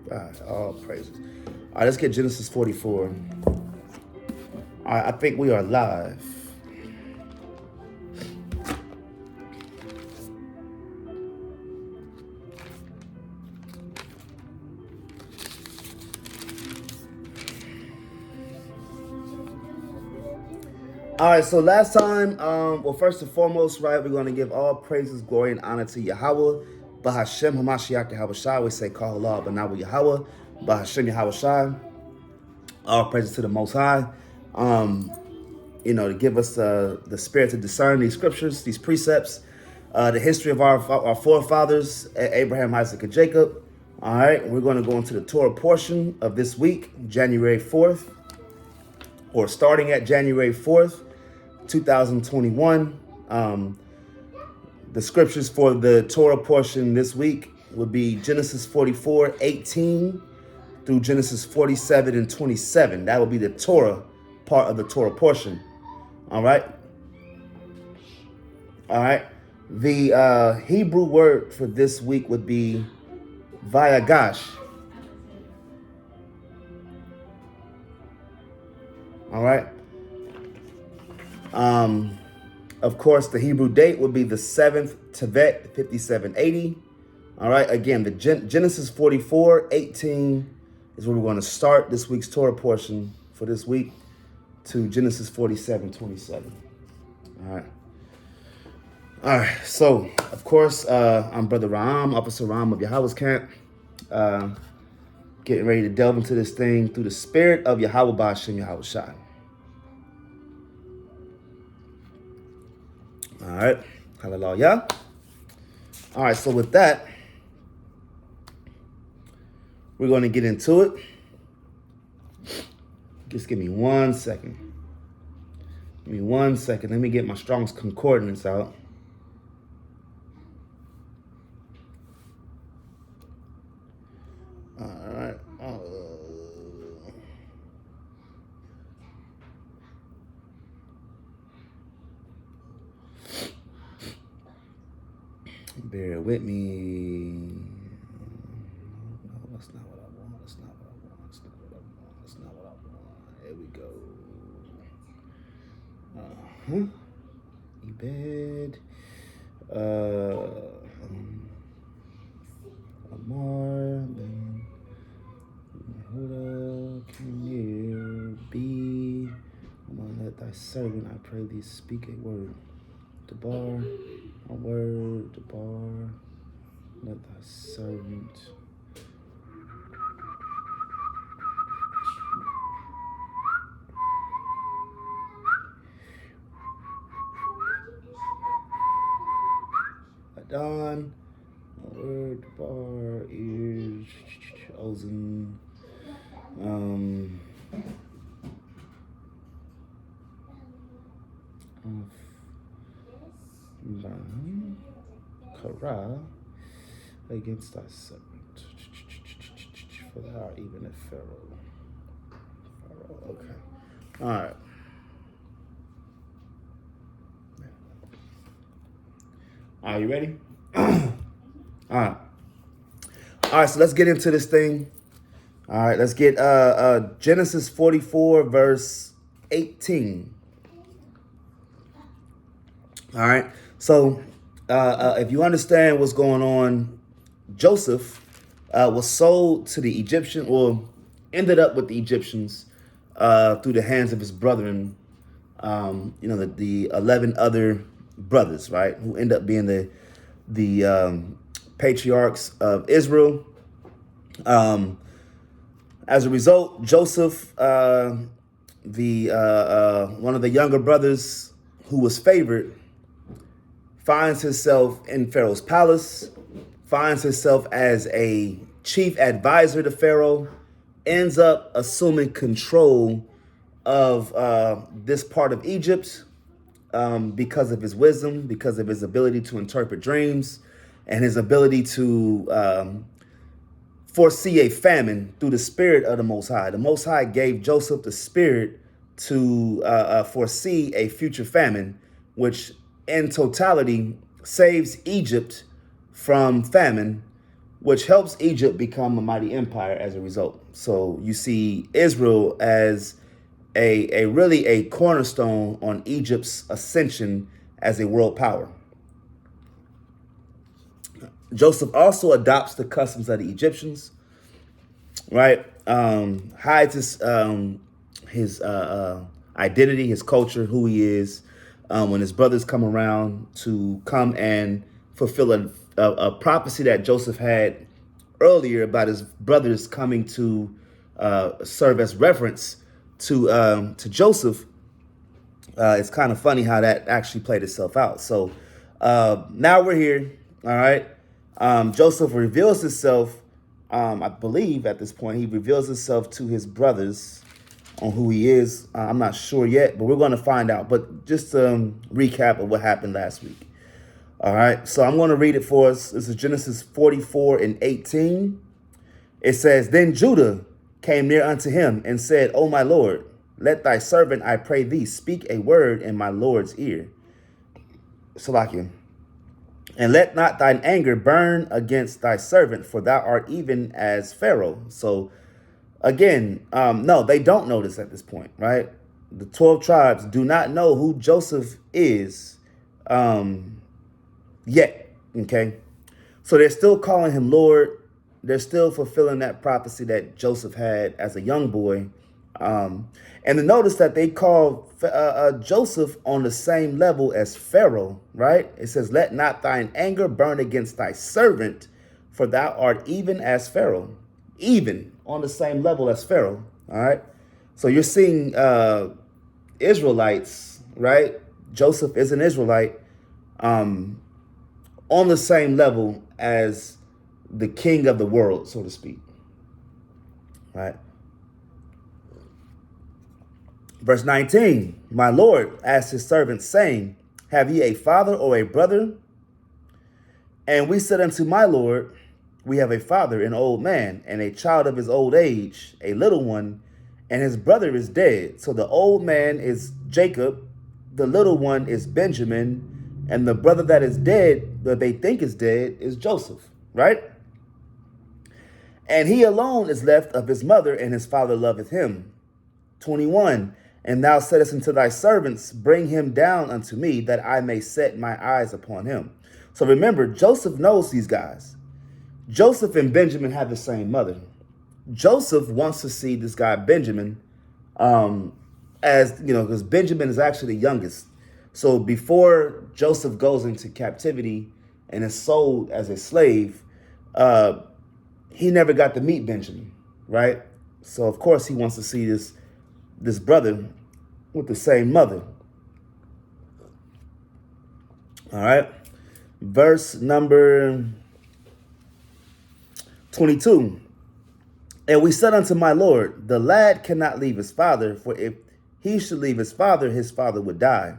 God, all praises. All right, let's get Genesis 44. All right, I think we are live. All right, so last time, well, first and foremost, right, we're going to give all praises, glory, and honor to Yahweh, Bahashem Hamashiach Yahweh Shai. We say, call Allah, but now with Yahweh, Bahashem Yahweh Shai. All praises to the Most High. To give us the spirit to discern these scriptures, these precepts, the history of our forefathers, Abraham, Isaac, and Jacob. All right, we're going to go into the Torah portion of this week, January 4th, or starting at January 4th, 2021. The scriptures for the Torah portion this week would be Genesis 44:18 through Genesis 47 and 27. That would be the Torah part of the Torah portion. All right. All right. The Hebrew word for this week would be Vayagash. All right. Of course, the Hebrew date would be the 7th Tevet, 5780. All right. Again, the Genesis 44:18 is where we're going to start this week's Torah portion for this week to Genesis 47:27. All right. All right. So, of course, I'm Brother Ram, Officer Ram of Yahweh's camp. Getting ready to delve into this thing through the spirit of Yahweh Ba'ashem Yahweh Shai. All right. Hallelujah. All right. So with that, we're going to get into it. Just give me 1 second. Give me 1 second. Let me get my Strong's Concordance out. All right. Bear with me. No, that's not what I want. That's not what I want. That's not what I want. That's not what I want. There we go. Ebed. Amar. Ben. Yehuda. Come here. Be. I'm gonna let thy servant, I pray thee, speak a word. Debar. A word, Debar, let thy servant. Adon, a word, Debar, ears, Ozen, Kara against thy servant, for thou art even a Pharaoh. Okay. All right. Are you ready? All right. All right, so let's get into this thing. All right, let's get Genesis 44, verse 18. All right. So if you understand what's going on, Joseph was sold to the Egyptian, or ended up with the Egyptians through the hands of his brethren, the 11 other brothers, right, who end up being the patriarchs of Israel. As a result, Joseph, one of the younger brothers who was favored, finds himself in Pharaoh's palace, finds himself as a chief advisor to Pharaoh, ends up assuming control of this part of Egypt because of his wisdom, because of his ability to interpret dreams, and his ability to foresee a famine through the spirit of the Most High. The Most High gave Joseph the spirit to foresee a future famine, which in totality saves Egypt from famine which helps Egypt become a mighty empire as a result. So you see Israel as a really a cornerstone on Egypt's ascension as a world power. Joseph also adopts the customs of the Egyptians, right? Hides his identity, his culture, who he is. When his brothers come around to come and fulfill a prophecy that Joseph had earlier about his brothers coming to serve as reference to Joseph, it's kind of funny how that actually played itself out. So now we're here, all right? Joseph reveals himself, I believe at this point, he reveals himself to his brothers on who he is. I'm not sure yet, but we're going to find out. But just a recap of what happened last week. All right, so I'm going to read it for us. This is Genesis 44:18. It says, Then Judah came near unto him and said, O my Lord, let thy servant, I pray thee, speak a word in my Lord's ear. Salakia. And let not thine anger burn against thy servant, for thou art even as Pharaoh. So again, no, they don't know this at this point, right? The 12 tribes do not know who Joseph is yet, okay? So they're still calling him Lord. They're still fulfilling that prophecy that Joseph had as a young boy. And to notice that they call Joseph on the same level as Pharaoh, right? It says, let not thine anger burn against thy servant, for thou art even as Pharaoh. Even on the same level as Pharaoh, all right? So you're seeing Israelites, right? Joseph is an Israelite on the same level as the king of the world, so to speak, right? Verse 19, my Lord asked his servants, saying, have ye a father or a brother? And we said unto my Lord, we have a father, an old man, and a child of his old age, a little one, and his brother is dead. So the old man is Jacob, the little one is Benjamin, and the brother that is dead, that they think is dead, is Joseph, right? And he alone is left of his mother, and his father loveth him. 21, and thou saidest unto thy servants, bring him down unto me, that I may set my eyes upon him. So remember, Joseph knows these guys. Joseph and Benjamin have the same mother. Joseph wants to see this guy Benjamin as, you know, because Benjamin is actually the youngest. So before Joseph goes into captivity and is sold as a slave, he never got to meet Benjamin, right? So of course he wants to see this brother with the same mother. All right. Verse number 22. And we said unto my Lord, the lad cannot leave his father, for if he should leave his father would die.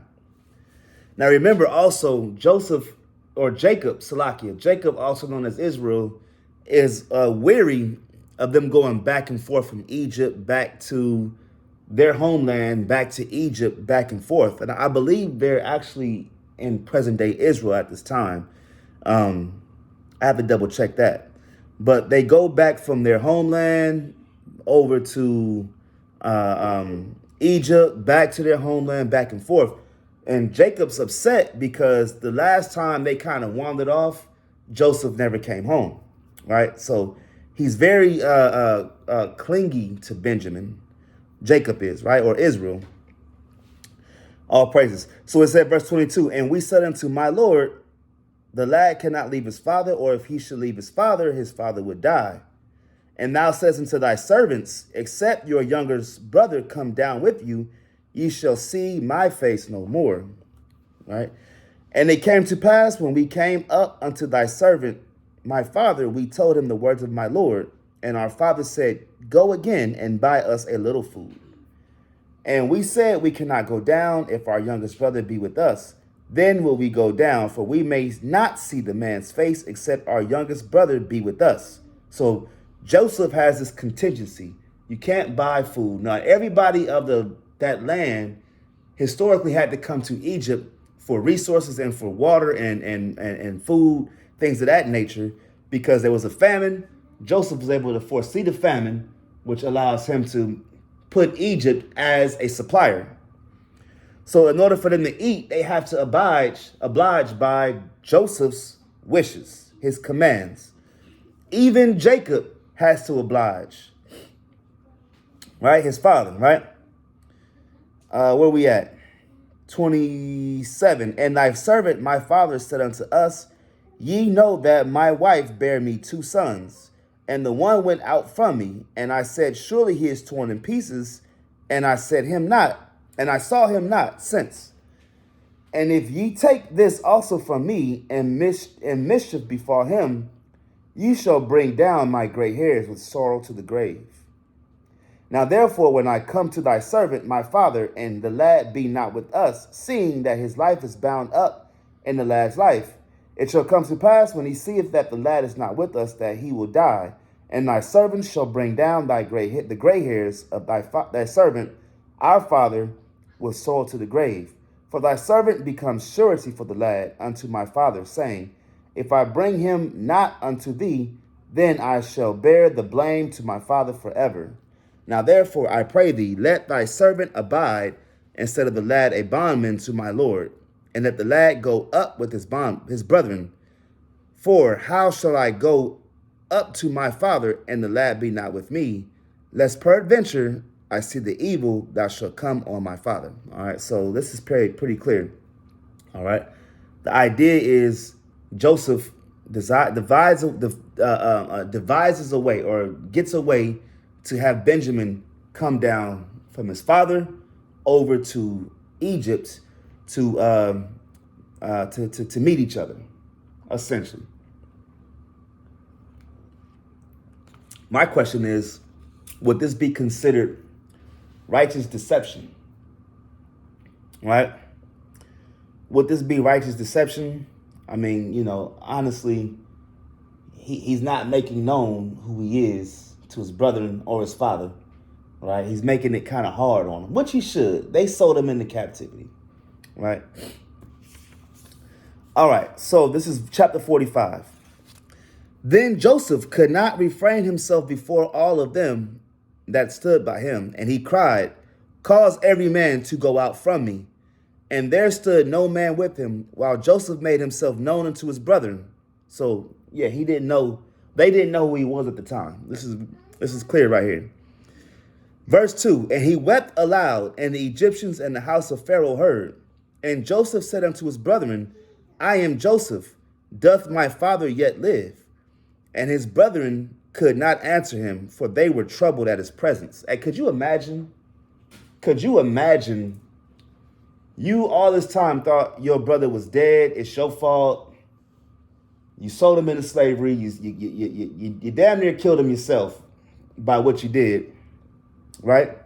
Now remember also, Joseph, or Jacob, Salakia, Jacob, also known as Israel, is weary of them going back and forth from Egypt back to their homeland, back to Egypt, back and forth. And I believe they're actually in present-day Israel at this time. I have to double check that. But they go back from their homeland over to Egypt, back to their homeland, back and forth. And Jacob's upset because the last time they kind of wandered off, Joseph never came home, right? So he's very clingy to Benjamin. Jacob is, right? Or Israel. All praises. So it said, verse 22, and we said unto my Lord, the lad cannot leave his father, or if he should leave his father would die. And thou says unto thy servants, except your youngest brother come down with you, ye shall see my face no more. Right? And it came to pass, when we came up unto thy servant, my father, we told him the words of my Lord. And our father said, go again and buy us a little food. And we said, we cannot go down if our youngest brother be with us. Then will we go down, for we may not see the man's face, except our youngest brother be with us. So Joseph has this contingency. You can't buy food. Now, everybody of that land historically had to come to Egypt for resources and for water and food, things of that nature. because there was a famine. Joseph was able to foresee the famine, which allows him to put Egypt as a supplier. So in order for them to eat, they have to oblige by Joseph's wishes, his commands. Even Jacob has to oblige, right? His father, right? Where we at? 27. And thy servant, my father, said unto us, ye know that my wife bare me 2 sons, and the one went out from me, and I said, surely he is torn in pieces, and I said him not, and I saw him not since. And if ye take this also from me, and mischief befall him, ye shall bring down my gray hairs with sorrow to the grave. Now therefore, when I come to thy servant, my father, and the lad be not with us, seeing that his life is bound up in the lad's life, it shall come to pass, when he seeth that the lad is not with us, that he will die. And thy servant shall bring down the gray hairs of thy servant, our father, with sorrow to the grave. For thy servant becomes surety for the lad unto my father, saying, if I bring him not unto thee, then I shall bear the blame to my father forever. Now therefore I pray thee, let thy servant abide instead of the lad a bondman to my lord, and let the lad go up with his brethren. For how shall I go up to my father, and the lad be not with me, lest peradventure I see the evil that shall come on my father. All right, so this is pretty clear. All right, the idea is Joseph devises a way, or gets a way, to have Benjamin come down from his father over to Egypt to meet each other, essentially. My question is, would this be considered righteous deception? Right? Would this be righteous deception? I mean, honestly, he's not making known who he is to his brethren or his father, right? He's making it kind of hard on them, which he should. They sold him into captivity, right? All right, so this is chapter 45. Then Joseph could not refrain himself before all of them that stood by him, and he cried, cause every man to go out from me. And there stood no man with him, while Joseph made himself known unto his brethren. So, yeah, they didn't know who he was at the time. This is clear right here. Verse 2, and he wept aloud, and the Egyptians and the house of Pharaoh heard. And Joseph said unto his brethren, I am Joseph. Doth my father yet live? And his brethren could not answer him, for they were troubled at his presence. Hey, could you imagine? You all this time thought your brother was dead. It's your fault. You sold him into slavery. You damn near killed him yourself by what you did, right?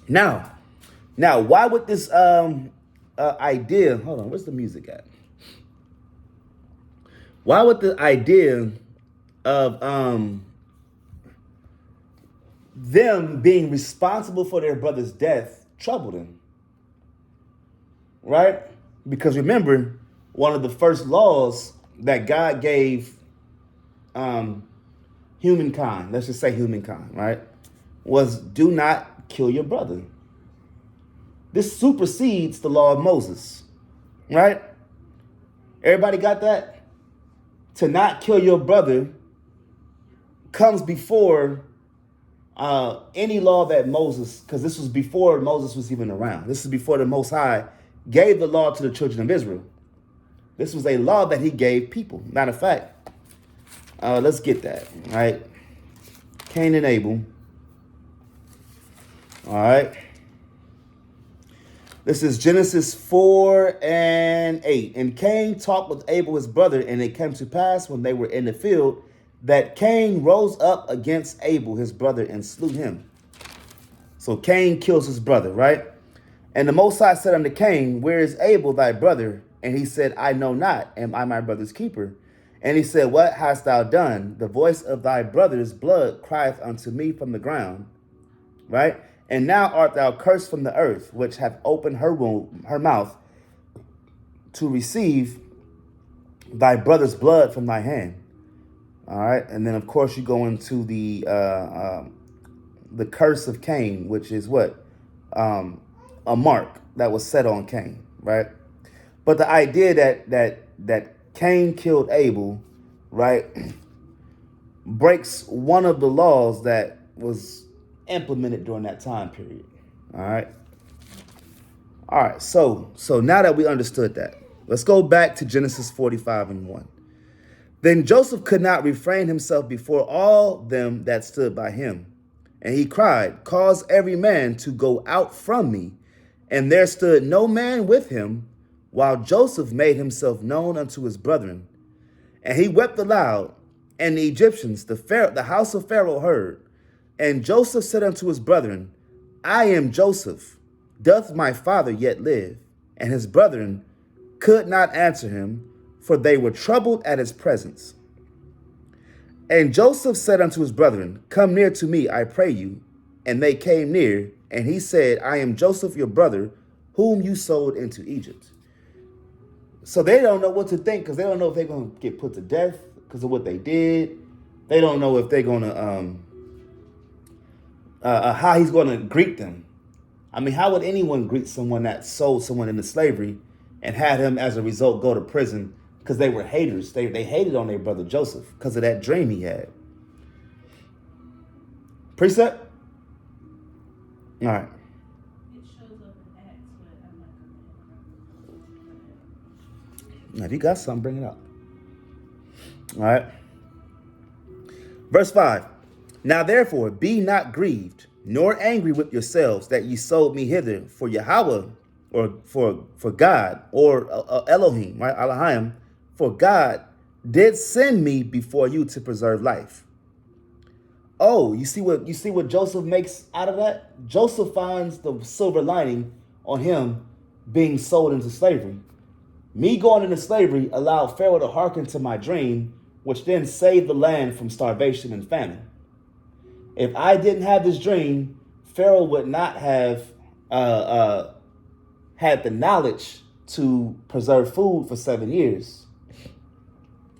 Now, why would this idea? Hold on, where's the music at? Why would the idea of them being responsible for their brother's death troubled him? Right? Because remember, one of the first laws that God gave humankind, let's just say humankind, right, was do not kill your brother. This supersedes the law of Moses, right? Everybody got that? To not kill your brother comes before any law that Moses, because this was before Moses was even around. This is before the Most High gave the law to the children of Israel. This was a law that he gave people. Matter of fact, let's get that, right? Cain and Abel. All right. This is Genesis 4 and 8. And Cain talked with Abel his brother, and it came to pass when they were in the field that Cain rose up against Abel his brother and slew him. So Cain kills his brother, right? And the Most High said unto Cain, where is Abel thy brother? And he said, I know not. Am I my brother's keeper? And he said, what hast thou done? The voice of thy brother's blood crieth unto me from the ground, right? And now art thou cursed from the earth, which hath opened her mouth to receive thy brother's blood from thy hand. All right, and then of course you go into the curse of Cain, which is what a mark that was set on Cain, right? But the idea that Cain killed Abel, right, breaks one of the laws that was implemented during that time period. All right. All right. So now that we understood that, let's go back to Genesis 45 and 1. Then Joseph could not refrain himself before all them that stood by him. And he cried, cause every man to go out from me. And there stood no man with him, while Joseph made himself known unto his brethren. And he wept aloud, and the Egyptians, the house of Pharaoh, heard. And Joseph said unto his brethren, I am Joseph. Doth my father yet live? And his brethren could not answer him, for they were troubled at his presence. And Joseph said unto his brethren, come near to me, I pray you. And they came near, and he said, I am Joseph your brother, whom you sold into Egypt. So they don't know what to think, because they don't know if they're going to get put to death because of what they did. They don't know if they're going to, how he's going to greet them. I mean, how would anyone greet someone that sold someone into slavery and had him, as a result, go to prison because they were haters? They hated on their brother Joseph because of that dream he had. Precept? All right. It shows up in Acts, but I'm not going to. Now, if you got something, bring it up. All right. Verse 5. Now, therefore, be not grieved, nor angry with yourselves that ye sold me hither for Yahweh, or for God, or Elohim, right? Elohim, for God did send me before you to preserve life. Oh, you see what Joseph makes out of that? Joseph finds the silver lining on him being sold into slavery. Me going into slavery allowed Pharaoh to hearken to my dream, which then saved the land from starvation and famine. If I didn't have this dream, Pharaoh would not have had the knowledge to preserve food for 7 years,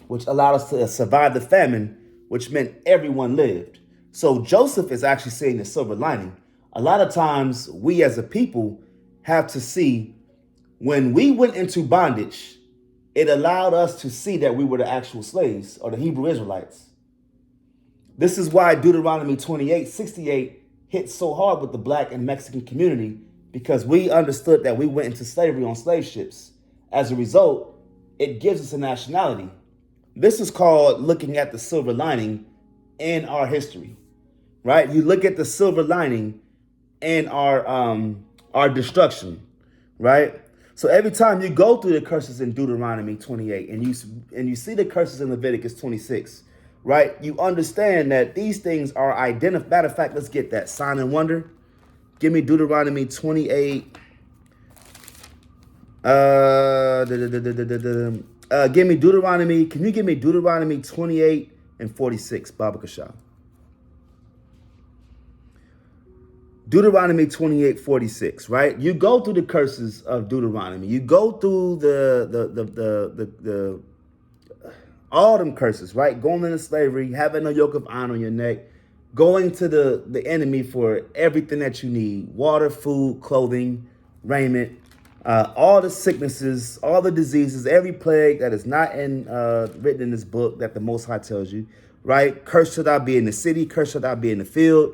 which allowed us to survive the famine, which meant everyone lived. So Joseph is actually seeing the silver lining. A lot of times we as a people have to see, when we went into bondage, it allowed us to see that we were the actual slaves, or the Hebrew Israelites. This is why Deuteronomy 28:68 hit so hard with the Black and Mexican community, because we understood that we went into slavery on slave ships. As a result, it gives us a nationality. This is called looking at the silver lining in our history, right? You look at the silver lining in our destruction, right? So every time you go through the curses in Deuteronomy 28 and you see the curses in Leviticus 26, right? You understand that these things are identified. Matter of fact, let's get that sign and wonder. Give me Deuteronomy 28. Give me Deuteronomy. Can you give me Deuteronomy 28 and 46, Baba Kasha? Deuteronomy 28:46, right? You go through the curses of Deuteronomy. You go through the all them curses, right? Going into slavery, having a yoke of iron on your neck, going to the enemy for everything that you need: water, food, clothing, raiment, all the sicknesses, all the diseases, every plague that is not written in this book that the Most High tells you, right? Cursed shall thou be in the city, cursed shall thou be in the field.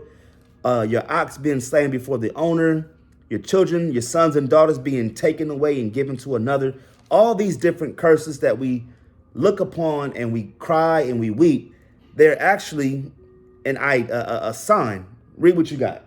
Your ox being slain before the owner, your children, your sons and daughters being taken away and given to another. All these different curses that we look upon and we cry and we weep, they're actually a sign. Read what you got.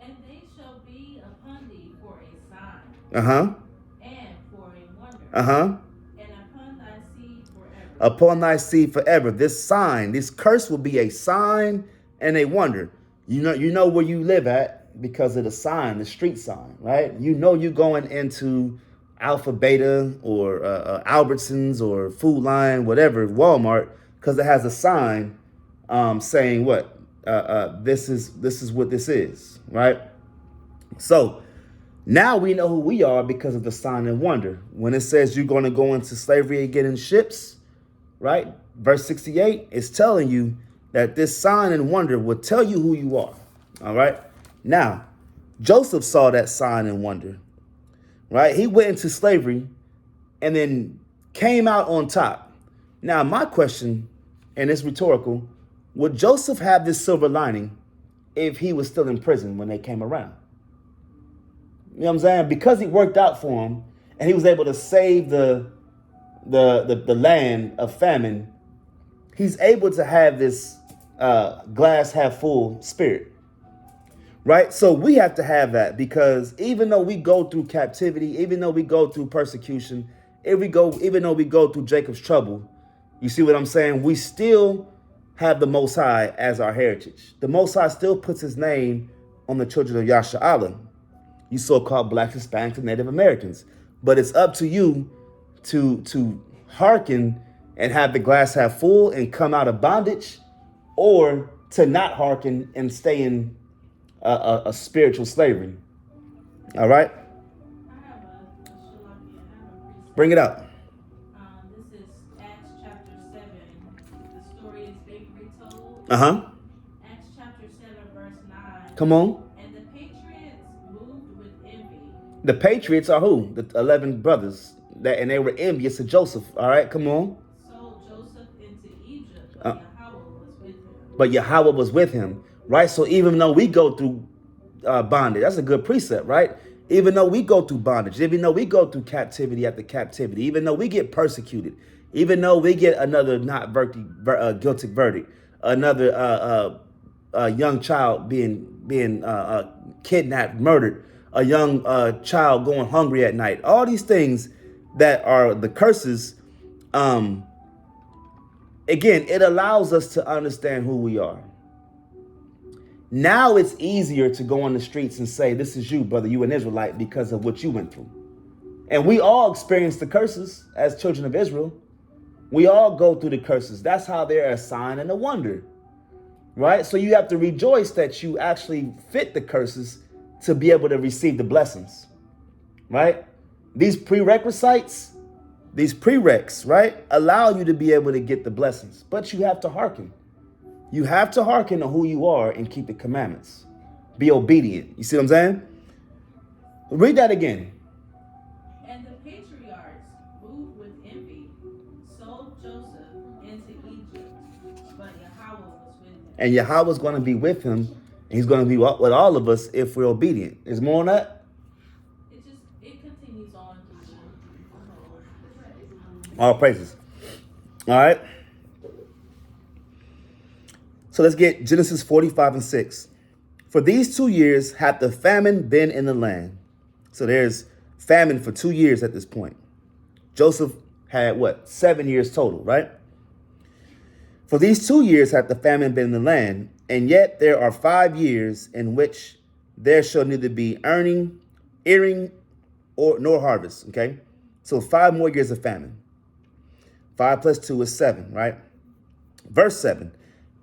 And they shall be upon thee for a sign. Uh-huh. And for a wonder. Uh-huh. And upon thy seed forever. Upon thy seed forever. This sign, this curse will be a sign and a wonder. You know where you live at because of the sign, the street sign, right? You know you're going into Alpha Beta or Albertsons or Food Line, whatever, Walmart, because it has a sign saying what? This is what this is, right? So Now we know who we are because of the sign and wonder. When it says you're going to go into slavery again in ships, right? Verse 68 is telling you that this sign and wonder will tell you who you are. All right. Now, Joseph saw that sign and wonder, right? He went into slavery and then came out on top. Now, my question, and it's rhetorical, would Joseph have this silver lining if he was still in prison when they came around? You know what I'm saying? Because he worked out for him and he was able to save the land of famine, he's able to have this glass half full spirit. Right? So we have to have that, because even though we go through captivity, even though we go through persecution, even though we go through Jacob's trouble, you see what I'm saying? We still have the Most High as our heritage. The Most High still puts his name on the children of Yasha'Allah, you so-called blacks, Hispanics, and Native Americans. But it's up to you to hearken and have the glass half full and come out of bondage, or to not hearken and stay in a spiritual slavery. All right? I have a Shalaki, I have a precept. Bring it up. This is Acts chapter 7. The story is being retold. Uh-huh. Acts chapter 7, verse 9. Come on. And the patriots moved with envy. The patriots are who? The 11 brothers. And they were envious of Joseph. All right, come on. Sold Joseph into Egypt, but Yahweh was with him. But Yahweh was with him, right? So even though we go through bondage, that's a good precept, right? Even though we go through bondage, even though we go through captivity after captivity, even though we get persecuted, even though we get another not guilty verdict, another young child being kidnapped, murdered, a young child going hungry at night, all these things that are the curses, again, it allows us to understand who we are. Now it's easier to go on the streets and say, this is you, brother, you an Israelite, because of what you went through. And we all experience the curses as children of Israel. We all go through the curses. That's how they're a sign and a wonder, right? So you have to rejoice that you actually fit the curses to be able to receive the blessings, right? These prerequisites, these prereqs, right, allow you to be able to get the blessings, but you have to hearken. You have to hearken to who you are and keep the commandments. Be obedient. You see what I'm saying? Read that again. And the patriarchs, moved with envy, sold Joseph into Egypt, but Yahweh was with him. And Yahweh's going to be with him. And he's going to be with all of us if we're obedient. There's more on that? It continues on through All praises. All right. So let's get Genesis 45 and 6. For these 2 years hath the famine been in the land. So there's famine for 2 years at this point. Joseph had what? 7 years total, right? For these 2 years hath the famine been in the land, and yet there are 5 years in which there shall neither be earing, nor harvest. Okay? So 5 more years of famine. 5 plus 2 is 7, right? Verse 7.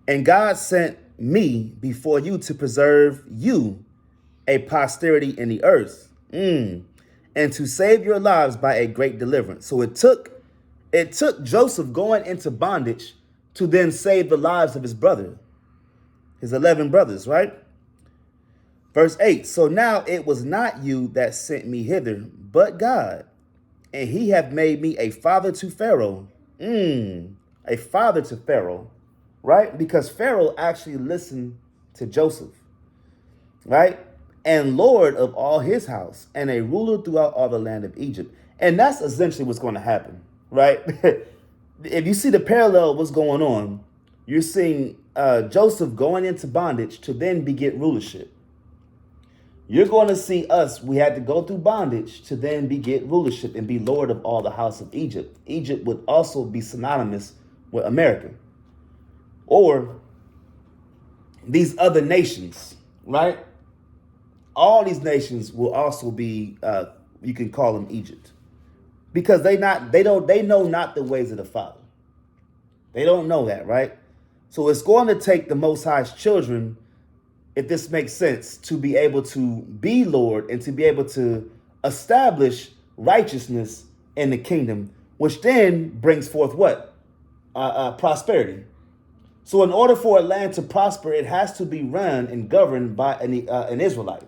And God sent me before you to preserve you a posterity in the earth, and to save your lives by a great deliverance. So it took Joseph going into bondage to then save the lives of his brother, his 11 brothers, right? Verse 8. So now it was not you that sent me hither, but God, and he hath made me a father to Pharaoh. A father to Pharaoh. Right? Because Pharaoh actually listened to Joseph, right? And Lord of all his house, and a ruler throughout all the land of Egypt. And that's essentially what's going to happen, right? If you see the parallel of what's going on, you're seeing Joseph going into bondage to then beget rulership. You're going to see us, we had to go through bondage to then beget rulership and be Lord of all the house of Egypt. Egypt would also be synonymous with America. Or these other nations, right? All these nations will also be, you can call them Egypt, because they know not the ways of the Father. They don't know that, right? So it's going to take the Most High's children. if this makes sense, to be able to be Lord and to be able to establish righteousness in the kingdom, which then brings forth what? Prosperity. So in order for a land to prosper, it has to be run and governed by an Israelite,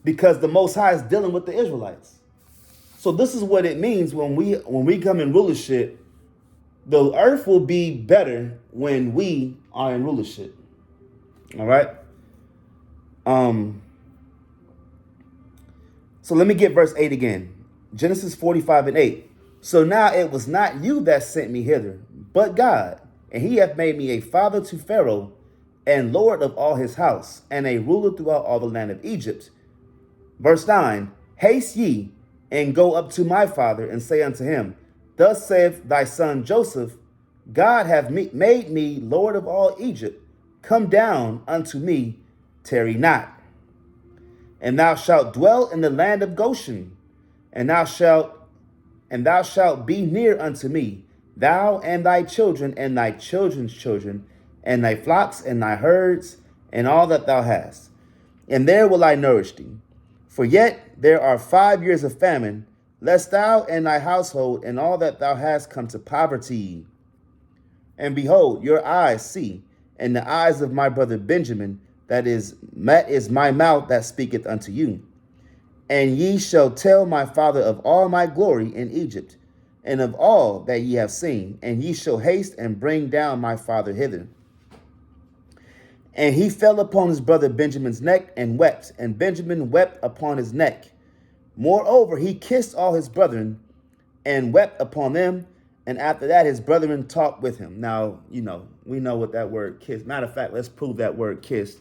because the Most High is dealing with the Israelites. So this is what it means when we come in rulership. The earth will be better when we are in rulership. All right. So let me get verse 8 again. Genesis 45:8. So now it was not you that sent me hither, but God, and he hath made me a father to Pharaoh, and Lord of all his house, and a ruler throughout all the land of Egypt. Verse 9. Haste ye, and go up to my father, and say unto him, Thus saith thy son Joseph, God hath made me Lord of all Egypt. Come down unto me, tarry not. And thou shalt dwell in the land of Goshen, and thou shalt be near unto me, thou and thy children and thy children's children, and thy flocks and thy herds, and all that thou hast. And there will I nourish thee. For yet there are 5 years of famine, lest thou and thy household and all that thou hast come to poverty. And behold, your eyes see, and the eyes of my brother Benjamin, that is my mouth that speaketh unto you. And ye shall tell my father of all my glory in Egypt, and of all that ye have seen, and ye shall haste and bring down my father hither. And he fell upon his brother Benjamin's neck and wept, and Benjamin wept upon his neck. Moreover, he kissed all his brethren and wept upon them. And after that, his brethren talked with him. Now, we know what that word kiss. Matter of fact, let's prove that word kiss.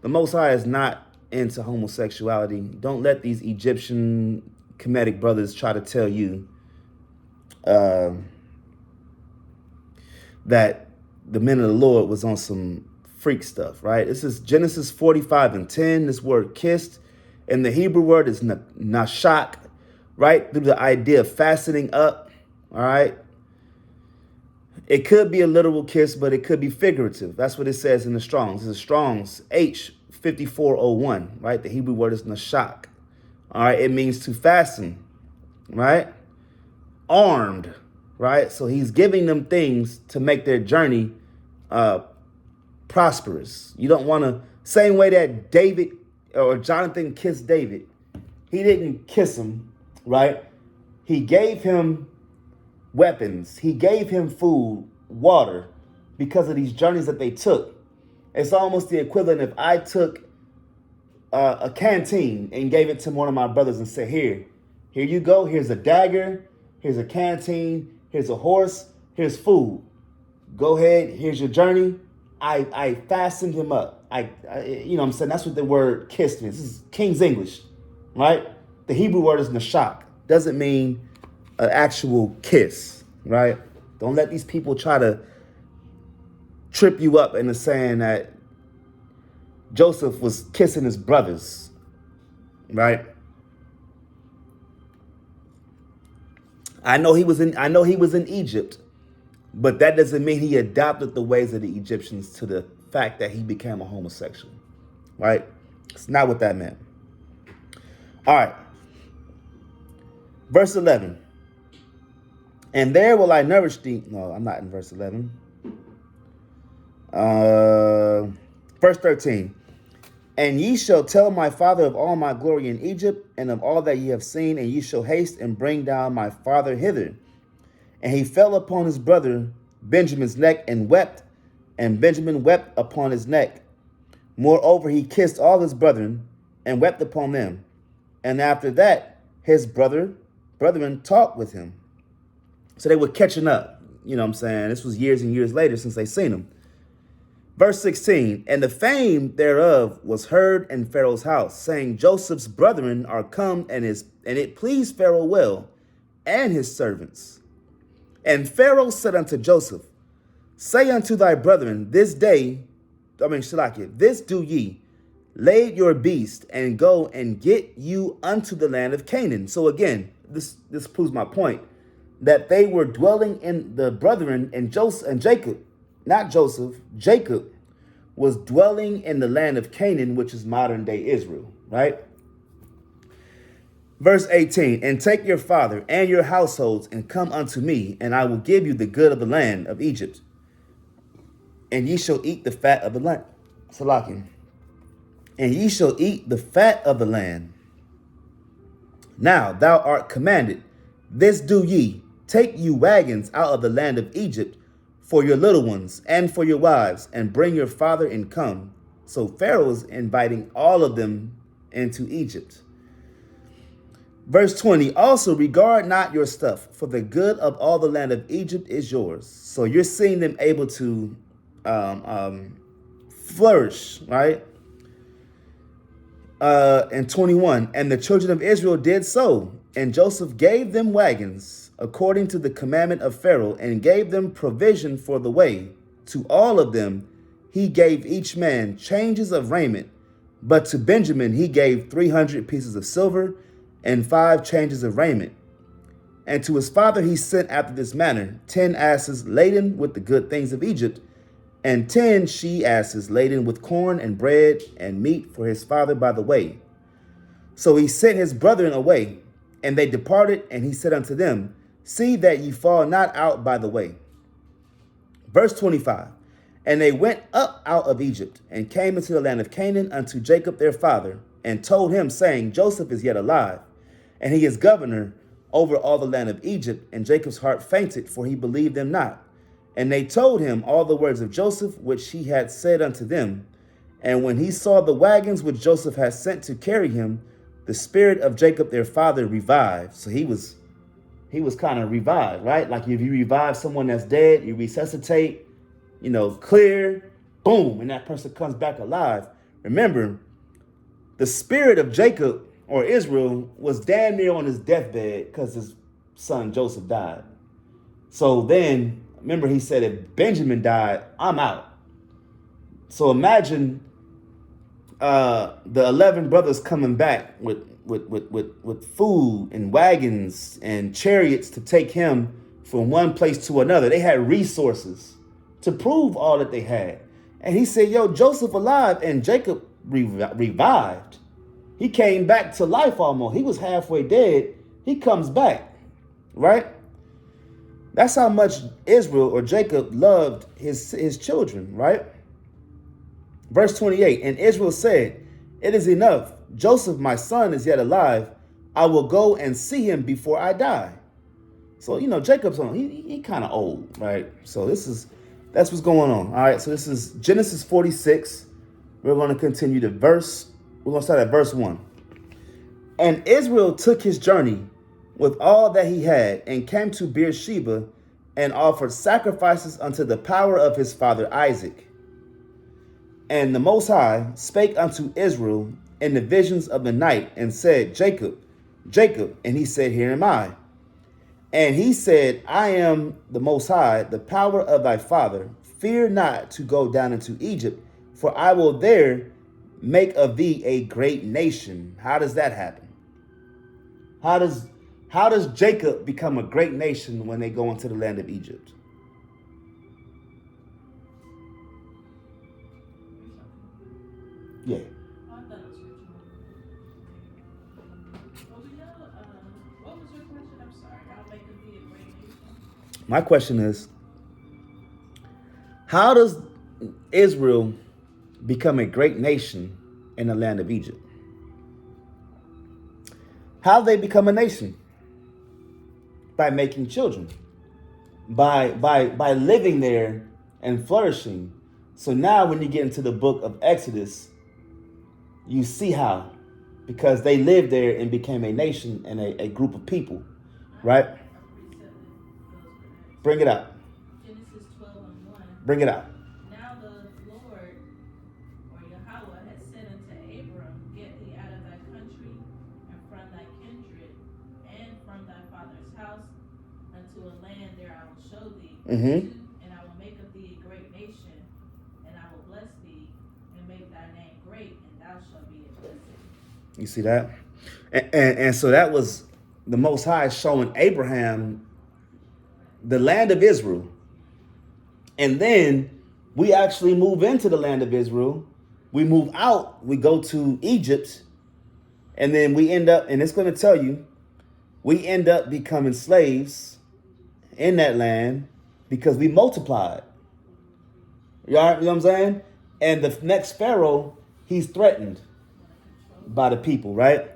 The Most High is not into homosexuality. Don't let these Egyptian Kemetic brothers try to tell you that the men of the Lord was on some freak stuff, right? This is Genesis 45:10. This word kissed, and the Hebrew word is nashak, right? Through the idea of fastening up, all right? It could be a literal kiss, but it could be figurative. That's what it says in the Strong's. This is Strong's H5401, right? The Hebrew word is nashak. All right, it means to fasten, right? Armed, right? So he's giving them things to make their journey prosperous. You don't want to, same way that David or Jonathan kissed David. He didn't kiss him, right? He gave him weapons. He gave him food, water, because of these journeys that they took. It's almost the equivalent if I took a canteen and gave it to one of my brothers and said, here you go. Here's a dagger. Here's a canteen. Here's a horse. Here's food. Go ahead. Here's your journey. I fastened him up. You know what I'm saying? That's what the word kiss means. This is King's English, right? The Hebrew word is nashak. Doesn't mean an actual kiss, right? Don't let these people try to trip you up into saying that Joseph was kissing his brothers, right? I know he was in Egypt, but that doesn't mean he adopted the ways of the Egyptians to the fact that he became a homosexual, right? It's not what that meant. All right. Verse 11. And there will I nourish thee. No, I'm not in verse 11. Verse 13. And ye shall tell my father of all my glory in Egypt, and of all that ye have seen, and ye shall haste and bring down my father hither. And he fell upon his brother Benjamin's neck and wept, and Benjamin wept upon his neck. Moreover, he kissed all his brethren and wept upon them. And after that, his brethren talked with him. So they were catching up. You know what I'm saying? This was years and years later since they seen him. Verse 16, and the fame thereof was heard in Pharaoh's house, saying, Joseph's brethren are come, and it pleased Pharaoh well, and his servants. And Pharaoh said unto Joseph, say unto thy brethren, this do ye, lay your beast, and go and get you unto the land of Canaan. So again, this proves my point, that they were dwelling in the brethren and Jacob, not Joseph, Jacob, was dwelling in the land of Canaan, which is modern day Israel, right? Verse 18, and take your father and your households and come unto me, and I will give you the good of the land of Egypt, and ye shall eat the fat of the land. Salakim. And ye shall eat the fat of the land. Now thou art commanded, this do ye, take you wagons out of the land of Egypt for your little ones and for your wives, and bring your father and come. So Pharaoh is inviting all of them into Egypt. Verse 20, also regard not your stuff, for the good of all the land of Egypt is yours. So you're seeing them able to flourish, right? And 21, and the children of Israel did so, and Joseph gave them wagons according to the commandment of Pharaoh, and gave them provision for the way. To all of them he gave each man changes of raiment, but to Benjamin he gave 300 pieces of silver and 5 changes of raiment. And to his father he sent after this manner 10 asses laden with the good things of Egypt, and 10 she-asses laden with corn and bread and meat for his father by the way. So he sent his brethren away, and they departed, and he said unto them, see that ye fall not out by the way. Verse 25, and they went up out of Egypt, and came into the land of Canaan unto Jacob their father, and told him, saying, Joseph is yet alive, and he is governor over all the land of Egypt. And Jacob's heart fainted, for he believed them not. And they told him all the words of Joseph, which he had said unto them. And when he saw the wagons which Joseph had sent to carry him, the spirit of Jacob their father revived. So he was kind of revived, right? Like if you revive someone that's dead, you resuscitate, clear, boom, and that person comes back alive. Remember, the spirit of Jacob or Israel was damn near on his deathbed because his son Joseph died. So then, remember, he said, if Benjamin died, I'm out. So imagine the 11 brothers coming back with food and wagons and chariots to take him from one place to another. They had resources to prove all that they had. And he said, yo, Joseph alive, and Jacob revived. He came back to life almost. He was halfway dead. He comes back, right? That's how much Israel or Jacob loved his children, right? Verse 28, and Israel said, it is enough. Joseph, my son, is yet alive. I will go and see him before I die. So, Jacob's on, he kind of old, right? So that's what's going on. All right, so this is Genesis 46. We're going to continue we're going to start at verse 1. And Israel took his journey with all that he had, and came to Beersheba, and offered sacrifices unto the power of his father Isaac. And the Most High spake unto Israel in the visions of the night, and said, Jacob, Jacob. And he said, here am I. And he said, I am the Most High, the power of thy father. Fear not to go down into Egypt, for I will there make of thee a great nation. How does that happen? How does Jacob become a great nation when they go into the land of Egypt? Yeah. Oh, I thought it was ritual. What was your question? I'm sorry. I'll make it be a great nation. My question is, how does Israel become a great nation in the land of Egypt? How do they become a nation? By making children, by living there and flourishing. So now when you get into the book of Exodus, you see how, because they lived there and became a nation and a group of people, right? Bring it out. Genesis 12:1. Bring it out. Now the Lord, or Yahweh, had said unto Abram, get thee out of thy country and from thy kindred and from thy father's house unto a land there I will show thee. And I will make of thee a great nation, and I will bless thee and make thy name great, and thou shalt be a blessing. You see that? And so that was the Most High showing Abraham the land of Israel. And then we actually move into the land of Israel. We move out, we go to Egypt, and then we end up, and it's going to tell you, we end up becoming slaves in that land because we multiplied. You know what I'm saying? And the next Pharaoh, he's threatened by the people, right?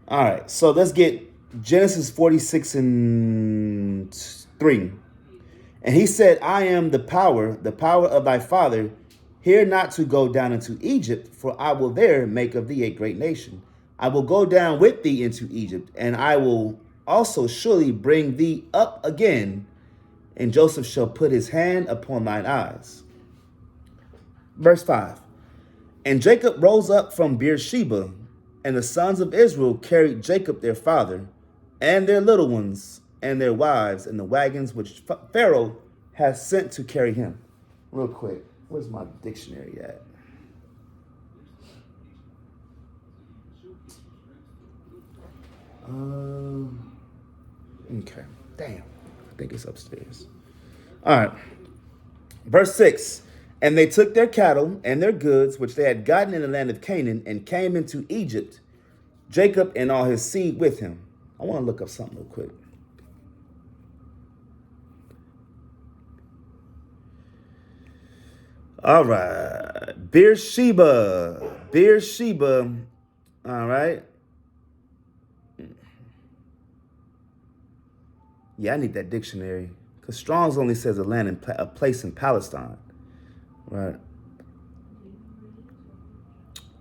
All right, so let's get Genesis 46 and 3. And he said, I am the power of thy father. Hear not to go down into Egypt, for I will there make of thee a great nation. I will go down with thee into Egypt, and I will also surely bring thee up again, and Joseph shall put his hand upon thine eyes. Verse 5. And Jacob rose up from Beersheba, and the sons of Israel carried Jacob their father, and their little ones, and their wives, in the wagons which Pharaoh has sent to carry him. Real quick, where's my dictionary at? Okay, damn, I think it's upstairs. All right, verse 6. And they took their cattle and their goods, which they had gotten in the land of Canaan, and came into Egypt, Jacob and all his seed with him. I want to look up something real quick. All right, Beersheba. All right. Yeah, I need that dictionary because Strong's only says a land and a place in Palestine. Right.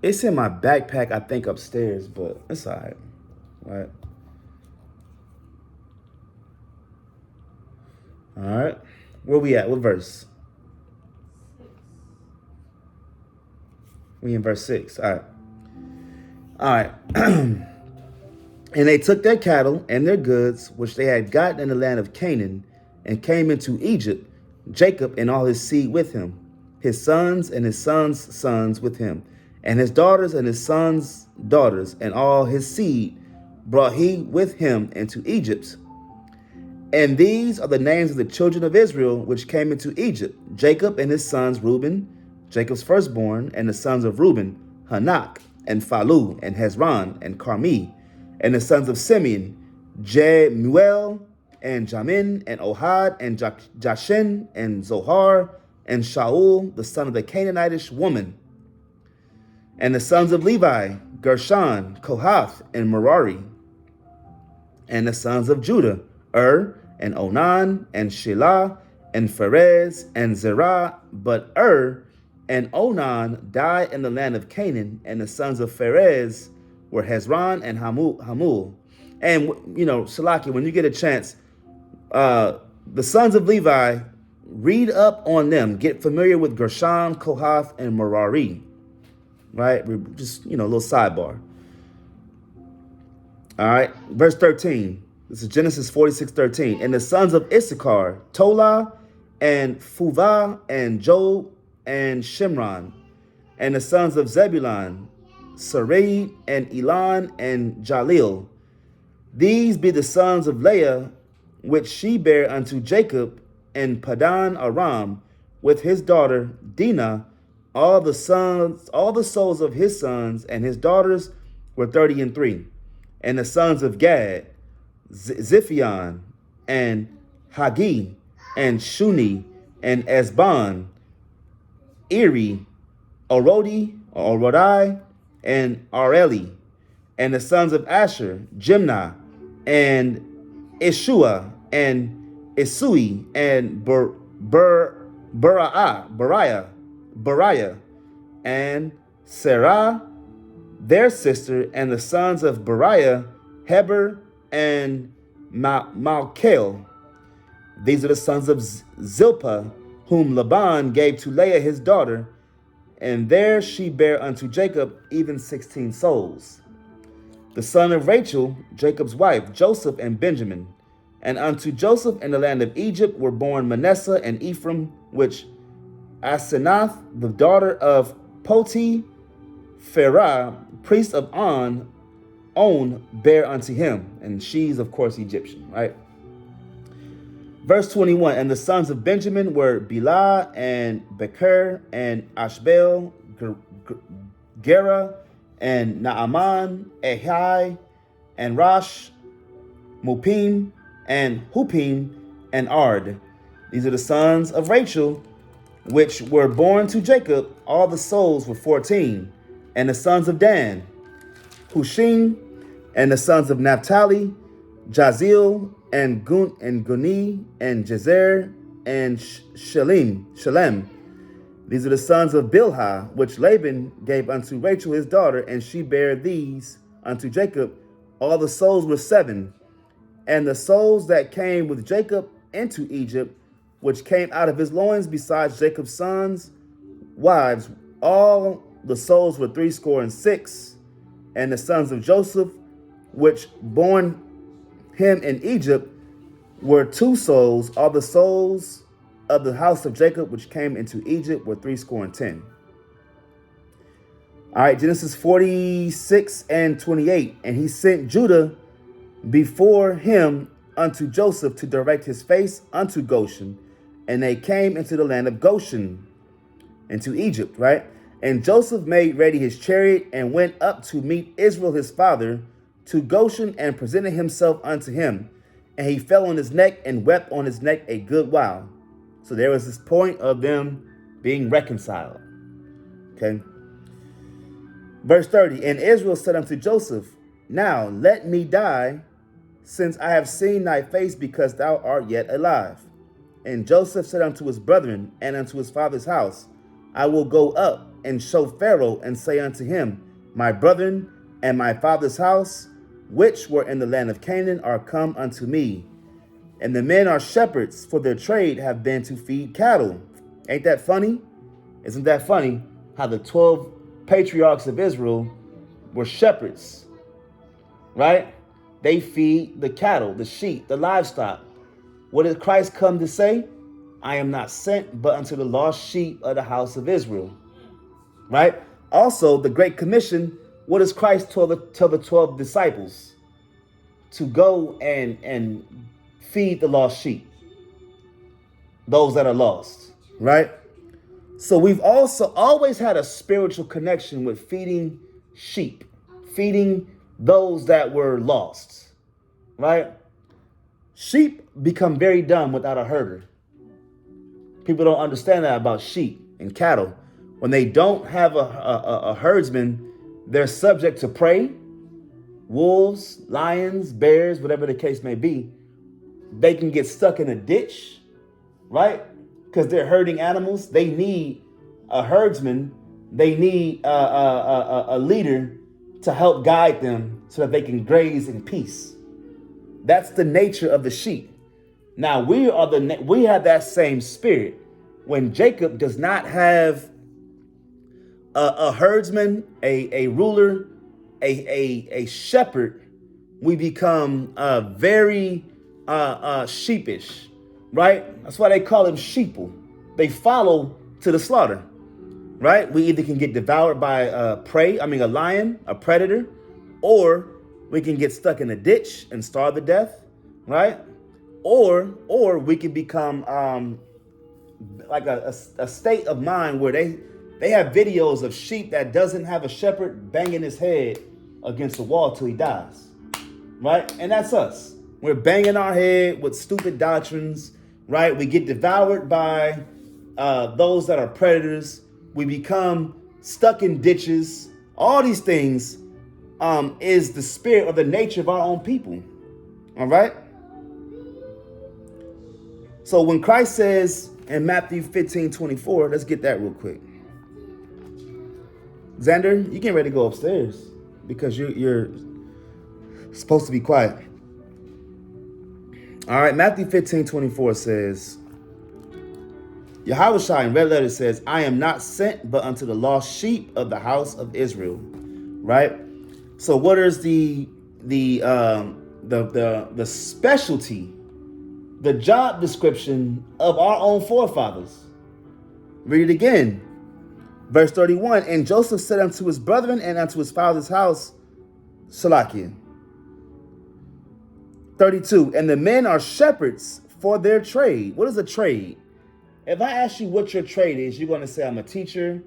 It's in my backpack, I think, upstairs, but it's all right. Right. All right. Where we at? What verse? We in verse 6. All right. All right. And they took their cattle and their goods, which they had gotten in the land of Canaan, and came into Egypt, Jacob and all his seed with him, his sons and his sons' sons with him, and his daughters and his sons' daughters, and all his seed brought he with him into Egypt. And these are the names of the children of Israel which came into Egypt: Jacob and his sons Reuben, Jacob's firstborn, and the sons of Reuben, Hanak, and Phalu, and Hezron, and Carmi, and the sons of Simeon, Jemuel, and Jamin, and Ohad, and Jashin, and Zohar, and Shaul, the son of the Canaanitish woman. And the sons of Levi, Gershon, Kohath, and Merari. And the sons of Judah, and Onan, and Shelah, and Pharez, and Zerah. But and Onan died in the land of Canaan, and the sons of Pharez were Hezron and Hamul. And, Shalaki, when you get a chance, the sons of Levi, read up on them. Get familiar with Gershon, Kohath, and Merari. Right? Just, a little sidebar. All right. Verse 13. This is Genesis 46:13. And the sons of Issachar, Tola, and Phuvah, and Job, and Shimron. And the sons of Zebulun, Sarid, and Elon, and Jalil. These be the sons of Leah, which she bare unto Jacob in Padan Aram, with his daughter Dinah. All the souls of his sons and his daughters were 30 And the sons of Gad, Ziphion, and Hagi, and Shuni, and Esbon, Eri, Orodai, and Areli. And the sons of Asher, Jimnah, and Ishua, and Isui, and Bariah, and Sarah, their sister, and the sons of Bariah, Heber, and Malkel. These are the sons of Zilpah, whom Laban gave to Leah his daughter, and there she bare unto Jacob even 16 souls. The son of Rachel, Jacob's wife, Joseph and Benjamin. And unto Joseph in the land of Egypt were born Manasseh and Ephraim, which Asenath, the daughter of Poti-Pherah, priest of On, bare unto him. And she's, of course, Egyptian, right? Verse 21, and the sons of Benjamin were Bela and Becher and Ashbel, Gera and Naaman, Ahai and Rosh, Mupim and Hupim and Ard. These are the sons of Rachel, which were born to Jacob. All the souls were 14. And the sons of Dan, Hushim, and the sons of Naphtali, Jazil and Guni and Jezer and Shalem. These are the sons of Bilhah, which Laban gave unto Rachel his daughter, and she bare these unto Jacob. All the souls were 7. And the souls that came with Jacob into Egypt, which came out of his loins, besides Jacob's sons' wives, all the souls were 66. And the sons of Joseph, which born him in Egypt, were 2 souls. All the souls of the house of Jacob, which came into Egypt, were 10. All right, Genesis 46 and 28. And he sent Judah before him unto Joseph to direct his face unto Goshen. And they came into the land of Goshen, into Egypt, right? And Joseph made ready his chariot and went up to meet Israel his father to Goshen and presented himself unto him. And he fell on his neck and wept on his neck a good while. So there was this point of them being reconciled. Okay. Verse 30, and Israel said unto Joseph, now let me die, since I have seen thy face, because thou art yet alive. And Joseph said unto his brethren and unto his father's house, I will go up and show Pharaoh, and say unto him, my brethren and my father's house, which were in the land of Canaan, are come unto me. And the men are shepherds, for their trade have been to feed cattle. Ain't that funny? Isn't that funny how the 12 patriarchs of Israel were shepherds, right? They feed the cattle, the sheep, the livestock. What did Christ come to say? I am not sent but unto the lost sheep of the house of Israel, right? Also, the Great Commission, what does Christ tell the 12 disciples? To go and feed the lost sheep, those that are lost, right? So we've also always had a spiritual connection with feeding sheep, feeding those that were lost, right? Sheep become very dumb without a herder. People don't understand that about sheep and cattle. When they don't have a herdsman, they're subject to prey, wolves, lions, bears, whatever the case may be. They can get stuck in a ditch, right? Because they're herding animals. They need a herdsman. They need a leader to help guide them so that they can graze in peace. That's the nature of the sheep. Now we have that same spirit. When Jacob does not have a herdsman, a ruler, a shepherd, we become very sheepish, right? That's why they call them sheeple. They follow to the slaughter, right? We either can get devoured by a lion, a predator, or we can get stuck in a ditch and starve to death, right? Or we can become like a state of mind where they have videos of sheep that doesn't have a shepherd banging his head against the wall till he dies, right? And that's us. We're banging our head with stupid doctrines, right? We get devoured by those that are predators. We become stuck in ditches. All these things is the spirit or the nature of our own people, all right? So when Christ says in Matthew 15:24, let's get that real quick. Xander, you getting ready to go upstairs because you're supposed to be quiet. All right, Matthew 15:24 says, Yahushua in red letter says, I am not sent but unto the lost sheep of the house of Israel, right? So what is the specialty, the job description of our own forefathers? Read it again. Verse 31, and Joseph said unto his brethren and unto his father's house, Salakia. 32, and the men are shepherds, for their trade. What is a trade? If I ask you what your trade is, you're going to say, I'm a teacher,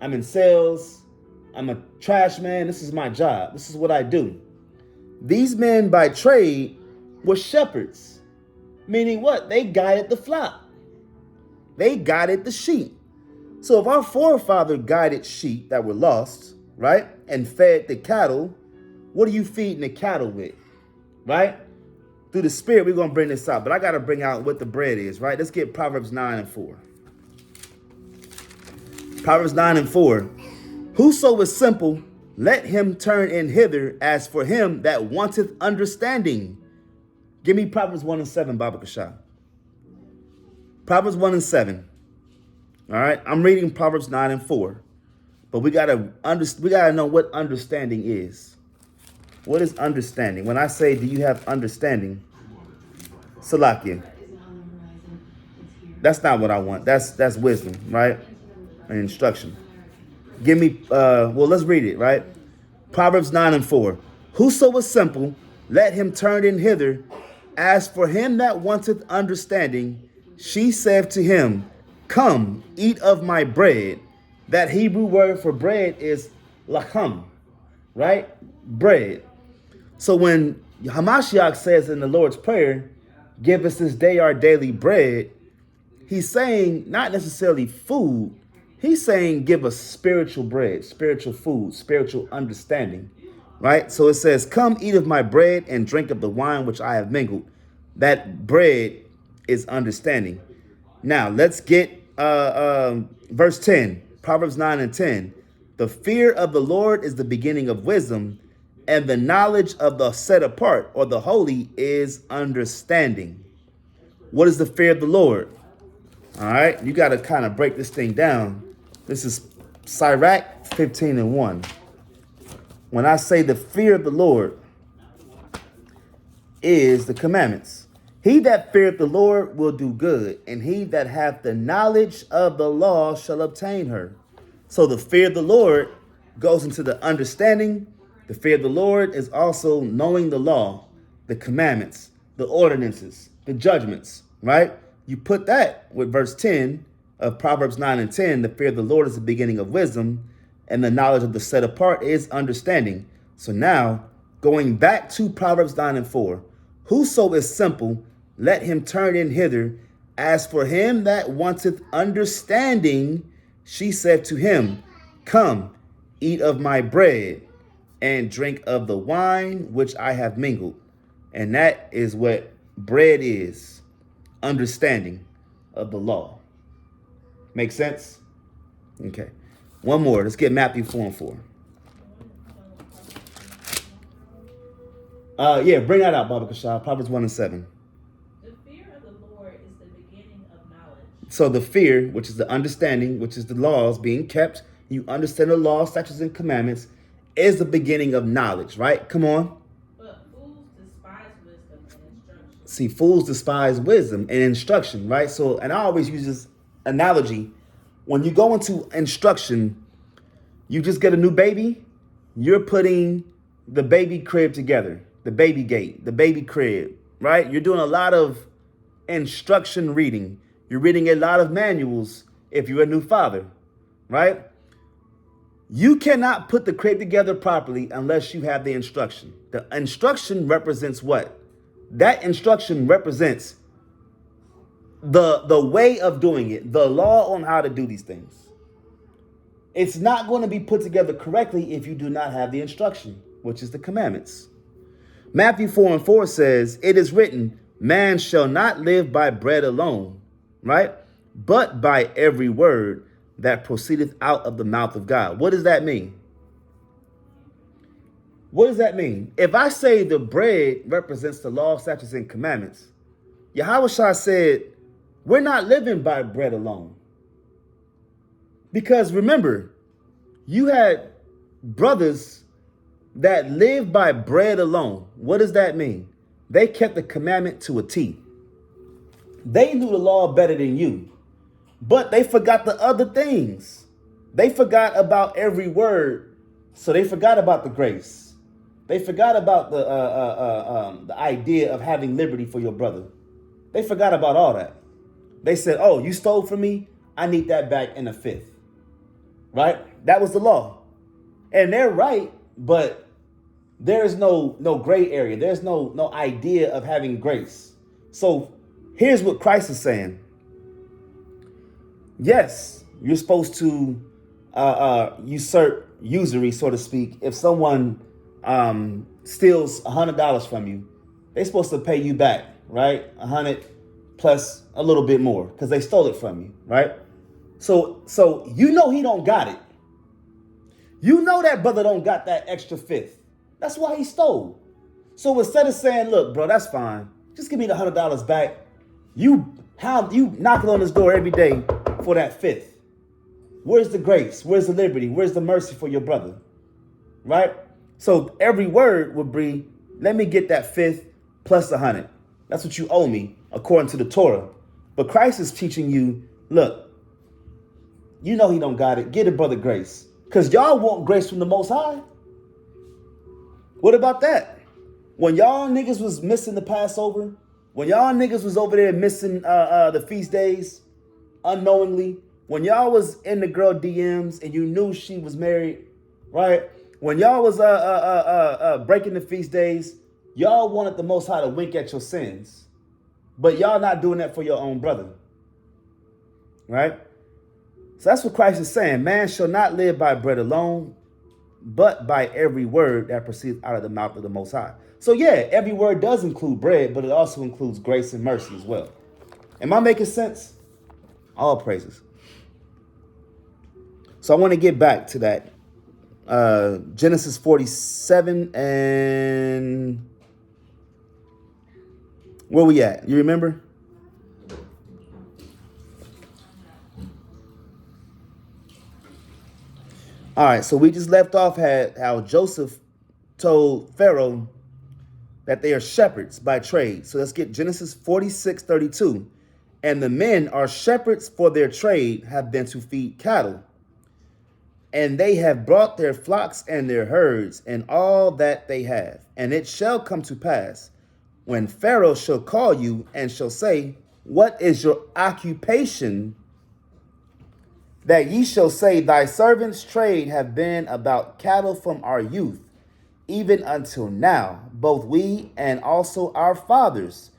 I'm in sales, I'm a trash man, this is my job, this is what I do. These men by trade were shepherds, meaning what? They guided the flock. They guided the sheep. So if our forefather guided sheep that were lost, right, and fed the cattle, what are you feeding the cattle with, right? Through the Spirit, we're going to bring this out. But I got to bring out what the bread is, right? Let's get Proverbs 9 and 4. Proverbs 9 and 4. Whoso is simple, let him turn in hither. As for him that wanteth understanding. Give me Proverbs 1 and 7, Baba Kasha. Proverbs 1 and 7. All right, I'm reading Proverbs 9 and 4. But we gotta know what understanding is. What is understanding? When I say, do you have understanding? Salakia. That's not what I want. That's wisdom, right? And instruction. Give me, let's read it, right? Proverbs 9 and 4. Whoso is simple, let him turn in hither. As for him that wanteth understanding, she said to him, come, eat of my bread. That Hebrew word for bread is lacham, right? Bread. So when Hamashiach says in the Lord's Prayer, give us this day our daily bread, he's saying not necessarily food. He's saying give us spiritual bread, spiritual food, spiritual understanding, right? So it says, come eat of my bread and drink of the wine which I have mingled. That bread is understanding. Now let's get verse 10, Proverbs 9 and 10. The fear of the Lord is the beginning of wisdom, and the knowledge of the set apart or the holy is understanding. What is the fear of the Lord? All right, you got to kind of break this thing down. This is Sirach 15 and 1. When I say the fear of the Lord is the commandments. He that feareth the Lord will do good, and he that hath the knowledge of the law shall obtain her. So the fear of the Lord goes into the understanding. The fear of the Lord is also knowing the law, the commandments, the ordinances, the judgments, right? You put that with verse 10 of Proverbs 9 and 10, the fear of the Lord is the beginning of wisdom, and the knowledge of the set apart is understanding. So now, going back to Proverbs 9 and 4, whoso is simple, let him turn in hither. As for him that wanteth understanding, she said to him, come, eat of my bread, and drink of the wine which I have mingled. And that is what bread is, understanding of the law. Make sense? Okay. One more. Let's get Matthew 4 and 4. Bring that out, Baba Kashah. Proverbs 1 and 7. The fear of the Lord is the beginning of knowledge. So the fear, which is the understanding, which is the laws being kept, you understand the laws, statutes, and commandments, is the beginning of knowledge, right? Come on. But fools despise wisdom and instruction. See, fools despise wisdom and instruction, right? So, and I always use this analogy. When you go into instruction, you just get a new baby, you're putting the baby crib together, the baby gate, the baby crib, right? You're doing a lot of instruction reading. You're reading a lot of manuals if you're a new father, right? You cannot put the crib together properly unless you have the instruction. The instruction represents what? That instruction represents the way of doing it, the law on how to do these things. It's not going to be put together correctly if you do not have the instruction, which is the commandments. Matthew 4 and 4 says, it is written, man shall not live by bread alone, right? But by every word that proceedeth out of the mouth of God. What does that mean? What does that mean? If I say the bread represents the law, statutes, and commandments, Yahushua said, we're not living by bread alone. Because remember, you had brothers that lived by bread alone. What does that mean? They kept the commandment to a T. They knew the law better than you, but they forgot the other things. They forgot about every word, so they forgot about the grace. They forgot about the idea of having liberty for your brother. They forgot about all that. They said, oh, you stole from me? I need that back in a fifth. Right? That was the law. And they're right, but there is no gray area. There's no idea of having grace. So here's what Christ is saying. Yes, you're supposed to usurp usury, so to speak. If someone steals $100 from you, they're supposed to pay you back, right? 100 plus a little bit more because they stole it from you, right? So you know he don't got it. You know that brother don't got that extra fifth. That's why he stole. So instead of saying, look, bro, that's fine. Just give me the $100 back. You knocking on his door every day for that fifth. Where's the grace? Where's the liberty? Where's the mercy for your brother? Right? So every word would be, let me get that fifth plus 100. That's what you owe me according to the Torah. But Christ is teaching you, look, you know he don't got it. Get a brother grace. Because y'all want grace from the Most High. What about that? When y'all niggas was missing the Passover, when y'all niggas was over there missing the feast days unknowingly, when y'all was in the girl DMs and you knew she was married, right? When y'all was breaking the feast days, y'all wanted the Most High to wink at your sins. But y'all not doing that for your own brother. Right? So that's what Christ is saying. Man shall not live by bread alone, but by every word that proceeds out of the mouth of the Most High. So yeah, every word does include bread, but it also includes grace and mercy as well. Am I making sense? All praises. So I want to get back to that. Genesis 47 and where we at? You remember? All right, so we just left off how Joseph told Pharaoh that they are shepherds by trade. So let's get Genesis 46:32. And the men are shepherds for their trade, have been to feed cattle. And they have brought their flocks and their herds and all that they have. And it shall come to pass, when Pharaoh shall call you and shall say, what is your occupation? That ye shall say, thy servants' trade have been about cattle from our youth, even until now, both we and also our fathers,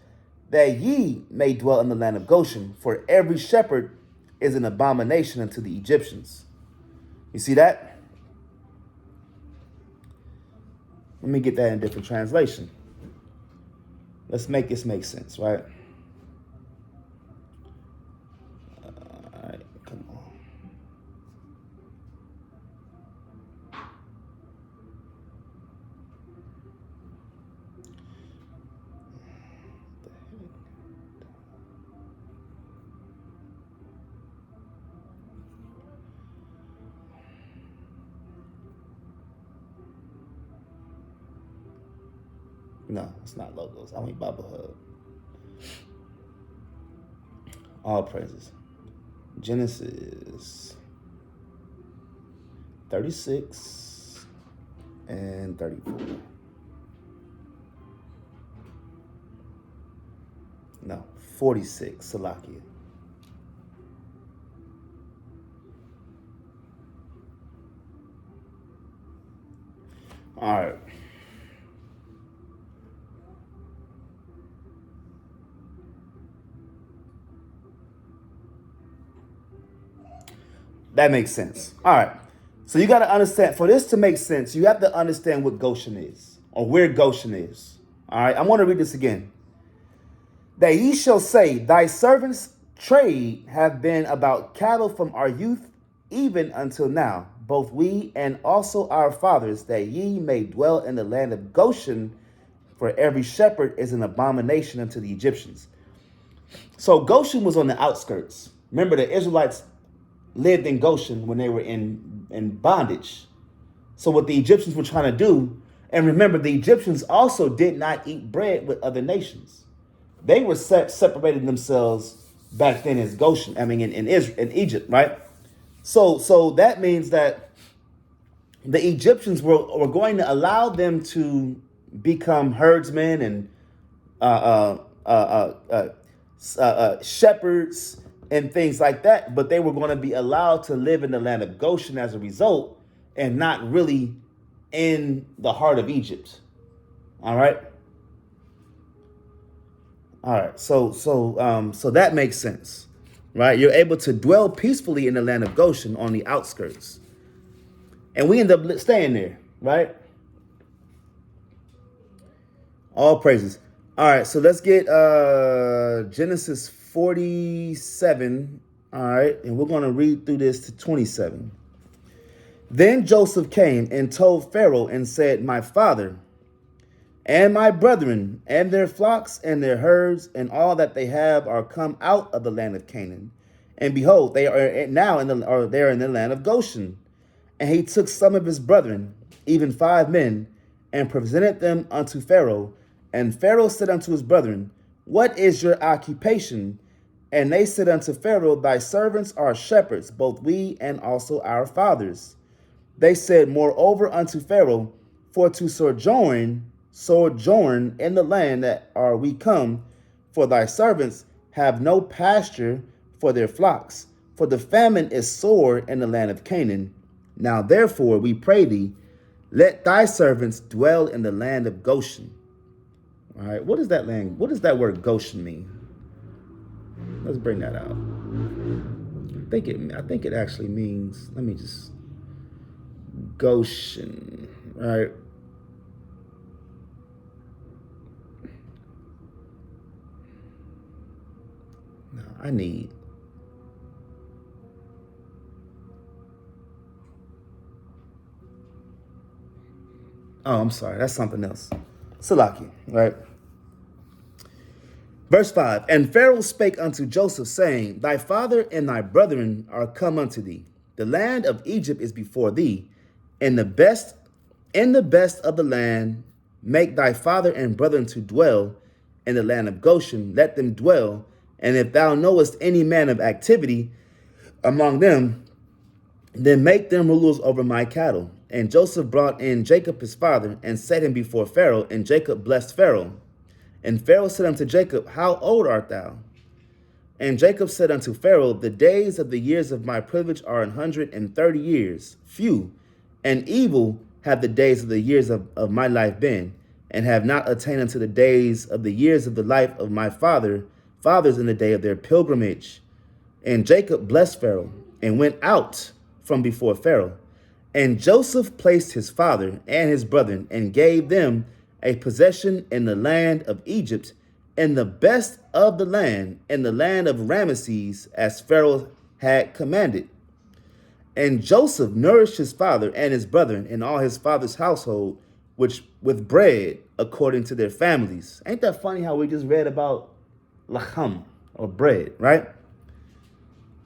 that ye may dwell in the land of Goshen, for every shepherd is an abomination unto the Egyptians. You see that? Let me get that in a different translation. Let's make this make sense, right? All right, come on. No, it's not logos. I mean Bible Hub. All praises. Genesis 36 and 34. No, 46, Salakia. All right. That makes sense. All right. So you got to understand, for this to make sense, you have to understand what Goshen is, or where Goshen is. All right. I want to read this again. That ye shall say, thy servants' trade have been about cattle from our youth, even until now, both we and also our fathers, that ye may dwell in the land of Goshen, for every shepherd is an abomination unto the Egyptians. So Goshen was on the outskirts. Remember, the Israelites lived in Goshen when they were in bondage. So what the Egyptians were trying to do, and remember, the Egyptians also did not eat bread with other nations. They were separating themselves back then as Goshen, in Egypt, right? So that means that the Egyptians were going to allow them to become herdsmen and shepherds and things like that, but they were going to be allowed to live in the land of Goshen as a result, and not really in the heart of Egypt. All right. All right. So that makes sense, right? You're able to dwell peacefully in the land of Goshen on the outskirts, and we end up staying there, right? All praises. All right, so let's get Genesis 47. All right, and we're going to read through this to 27. Then Joseph came and told Pharaoh and said, my father and my brethren and their flocks and their herds and all that they have are come out of the land of Canaan. And behold, they are now they are in the land of Goshen. And he took some of his brethren, even 5 men, and presented them unto Pharaoh. And Pharaoh said unto his brethren, what is your occupation? And they said unto Pharaoh, thy servants are shepherds, both we and also our fathers. They said moreover unto Pharaoh, for to sojourn in the land that are we come, for thy servants have no pasture for their flocks, for the famine is sore in the land of Canaan. Now therefore we pray thee, let thy servants dwell in the land of Goshen. All right, what does that word Goshen mean? Let's bring that out. I think it actually means, let me just, Goshen, right? No, I'm sorry, that's something else. Salaki, right? Verse 5, and Pharaoh spake unto Joseph, saying, thy father and thy brethren are come unto thee. The land of Egypt is before thee. In the best of the land, make thy father and brethren to dwell in the land of Goshen. Let them dwell. And if thou knowest any man of activity among them, then make them rulers over my cattle. And Joseph brought in Jacob his father, and set him before Pharaoh, and Jacob blessed Pharaoh. And Pharaoh said unto Jacob, how old art thou? And Jacob said unto Pharaoh, the days of the years of my privilege are 130 years, few, and evil have the days of the years of my life been, and have not attained unto the days of the years of the life of my fathers in the day of their pilgrimage. And Jacob blessed Pharaoh, and went out from before Pharaoh. And Joseph placed his father and his brethren, and gave them a possession in the land of Egypt, in the best of the land, in the land of Ramesses, as Pharaoh had commanded. And Joseph nourished his father and his brethren and all his father's household, which with bread according to their families. Ain't that funny how we just read about lacham, or bread, right?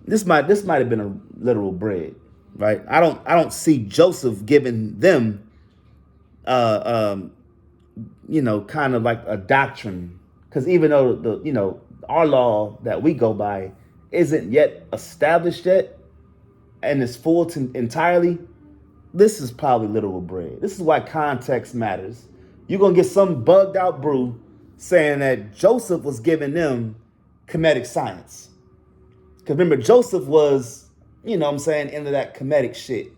This might have been a literal bread, right? I don't see Joseph giving them kind of like a doctrine, because even though our law that we go by isn't yet established yet and is full to entirely, this is probably literal bread. This is why context matters. You're gonna get some bugged out brew saying that Joseph was giving them comedic science. Because remember, Joseph was, into that comedic shit.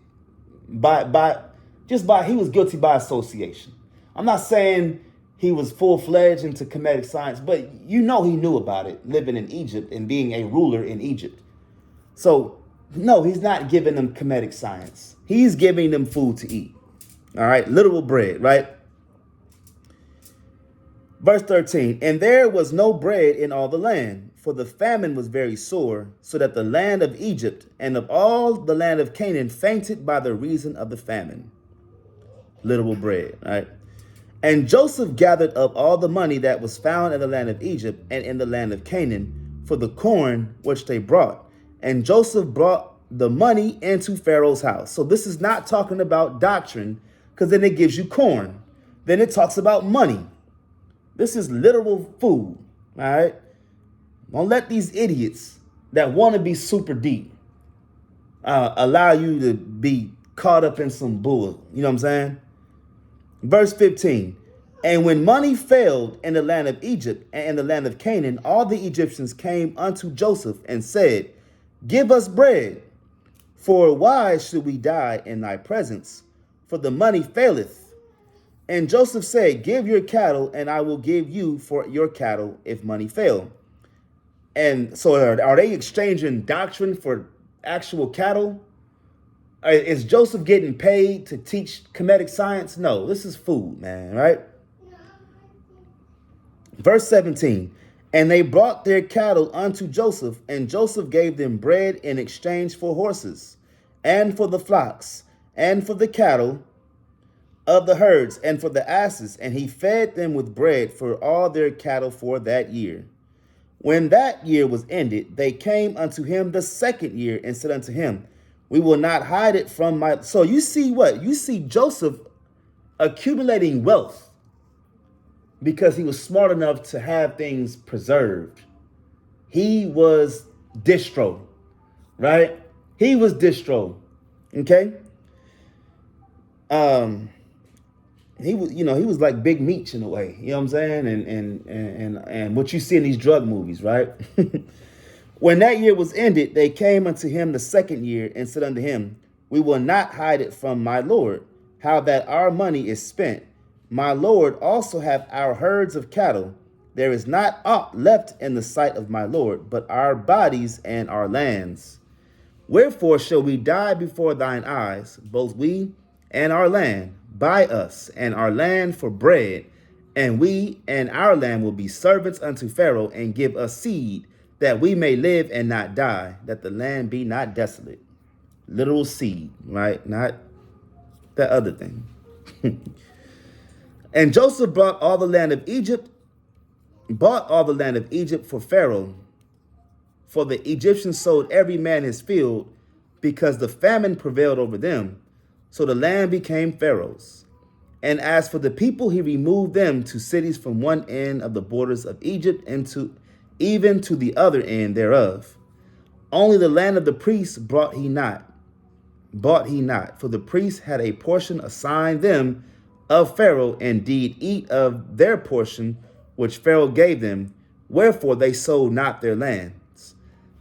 He was guilty by association. I'm not saying he was full-fledged into comedic science, but he knew about it, living in Egypt and being a ruler in Egypt. So, no, he's not giving them comedic science. He's giving them food to eat. All right, literal bread, right? Verse 13, and there was no bread in all the land, for the famine was very sore, so that the land of Egypt and of all the land of Canaan fainted by the reason of the famine. Literal bread, right? And Joseph gathered up all the money that was found in the land of Egypt and in the land of Canaan for the corn which they brought. And Joseph brought the money into Pharaoh's house. So this is not talking about doctrine, because then it gives you corn. Then it talks about money. This is literal food, all right? Don't let these idiots that want to be super deep allow you to be caught up in some bull. You know what I'm saying? Verse 15, And when money failed in the land of Egypt and in the land of Canaan, all the Egyptians came unto Joseph and said, Give us bread, for why should we die in thy presence? For the money faileth. And Joseph said, Give your cattle, and I will give you for your cattle if money fail. And so are they exchanging doctrine for actual cattle? Is Joseph getting paid to teach comedic science? No, this is food, man, right? Verse 17, and they brought their cattle unto Joseph, and Joseph gave them bread in exchange for horses, and for the flocks, and for the cattle of the herds, and for the asses, and he fed them with bread for all their cattle for that year. When that year was ended, they came unto him the second year, and said unto him, We will not hide it from my... So you see what? You see Joseph accumulating wealth because he was smart enough to have things preserved. He was distro, right? He was distro. Okay. He was, he was like Big Meech in a way. You know what I'm saying? And what you see in these drug movies, right? When that year was ended, they came unto him the second year and said unto him, We will not hide it from my Lord, how that our money is spent. My Lord also hath our herds of cattle. There is not aught left in the sight of my Lord, but our bodies and our lands. Wherefore shall we die before thine eyes, both we and our land? Buy us and our land for bread, and we and our land will be servants unto Pharaoh, and give us seed, that we may live and not die, that the land be not desolate. Literal seed, right? Not that other thing. And Joseph bought all the land of Egypt for Pharaoh, for the Egyptians sold every man his field, because the famine prevailed over them. So the land became Pharaoh's. And as for the people, he removed them to cities from one end of the borders of Egypt even to the other end thereof. Only the land of the priests bought he not, for the priests had a portion assigned them of Pharaoh, and did eat of their portion which Pharaoh gave them, wherefore they sold not their lands.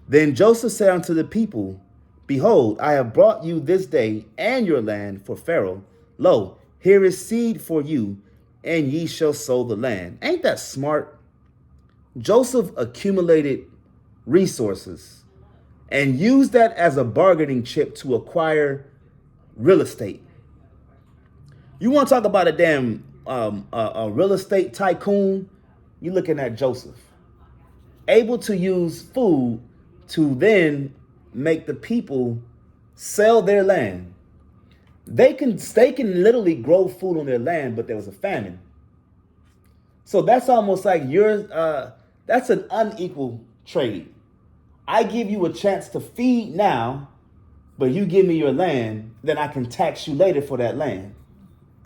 Then Joseph said unto the people, Behold, I have brought you this day and your land for Pharaoh. Lo, here is seed for you, and ye shall sow the land. Ain't that smart? Joseph accumulated resources and used that as a bargaining chip to acquire real estate. You want to talk about a damn a real estate tycoon? You're looking at Joseph, able to use food to then make the people sell their land. They can literally grow food on their land, but there was a famine. So that's almost like that's an unequal trade. I give you a chance to feed now, but you give me your land, then I can tax you later for that land.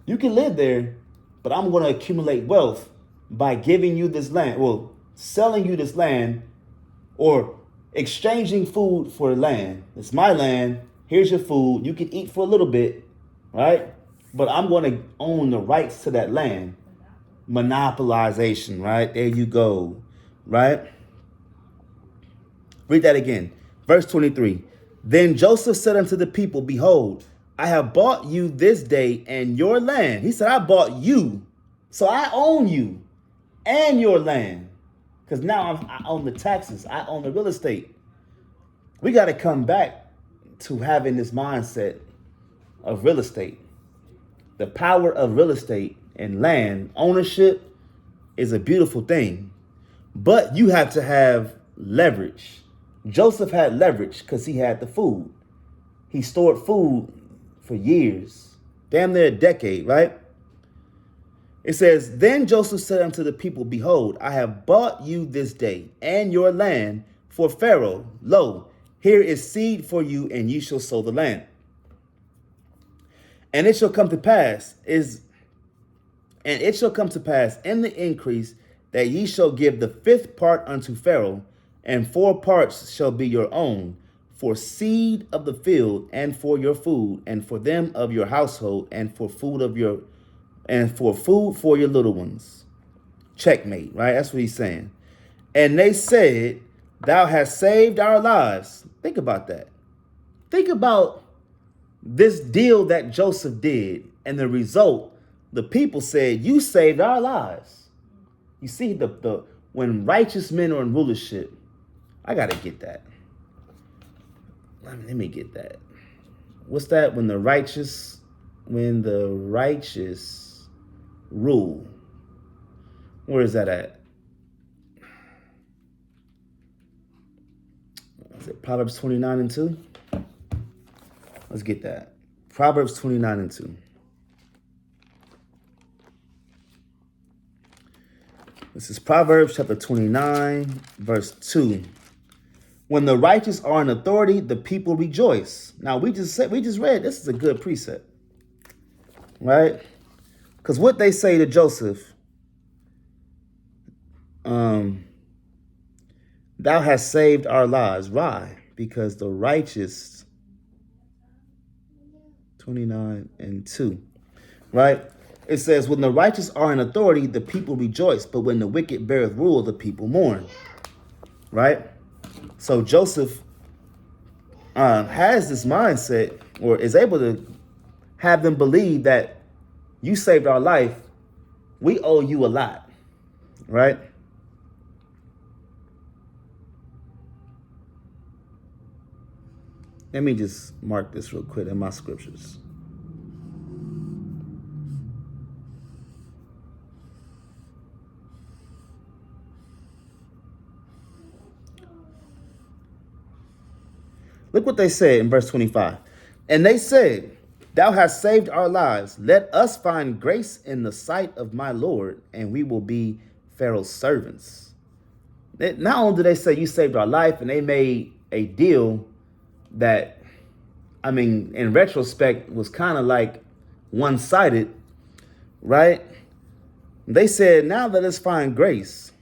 You can live there, but I'm going to accumulate wealth by giving you this land, well, selling you this land, or exchanging food for land. It's my land. Here's your food. You can eat for a little bit, right? But I'm going to own the rights to that land. Monopolization, right? There you go, right? Read that again. Verse 23. Then Joseph said unto the people, Behold, I have bought you this day and your land. He said, I bought you. So I own you and your land. Because now I own the taxes. I own the real estate. We got to come back to having this mindset of real estate. The power of real estate and land ownership is a beautiful thing. But you have to have leverage. Joseph had leverage because he had the food. He stored food for years, damn near a decade, right? It says, Then Joseph said unto the people, Behold, I have bought you this day and your land for Pharaoh. Lo, here is seed for you, and ye shall sow the land. And it shall come to pass in the increase that ye shall give the fifth part unto Pharaoh, and 4 parts shall be your own, for seed of the field, and for your food, and for them of your household, and for food of your and for food for your little ones. Checkmate, right? That's what he's saying. And they said, thou hast saved our lives. Think about that. Think about this deal that Joseph did, and the result, the people said, you saved our lives. You see, the when righteous men are in rulership, I gotta get that. Let me get that. What's that? When the righteous rule. Where is that at? Is it Proverbs 29:2? Let's get that. Proverbs 29:2. This is Proverbs chapter 29, verse 2. When the righteous are in authority, the people rejoice. Now we just read this is a good precept, right? Because what they say to Joseph, thou hast saved our lives. Why? Because the righteous, 29:2, right? It says, when the righteous are in authority, the people rejoice. But when the wicked beareth rule, the people mourn, right? So Joseph has this mindset, or is able to have them believe that you saved our life. We owe you a lot, right? Let me just mark this real quick in my scriptures. Look what they said in verse 25. And they said, thou hast saved our lives. Let us find grace in the sight of my Lord, and we will be Pharaoh's servants. Not only did they say you saved our life, and they made a deal that, I mean, in retrospect, was kind of like one-sided, right? They said, now let us find grace.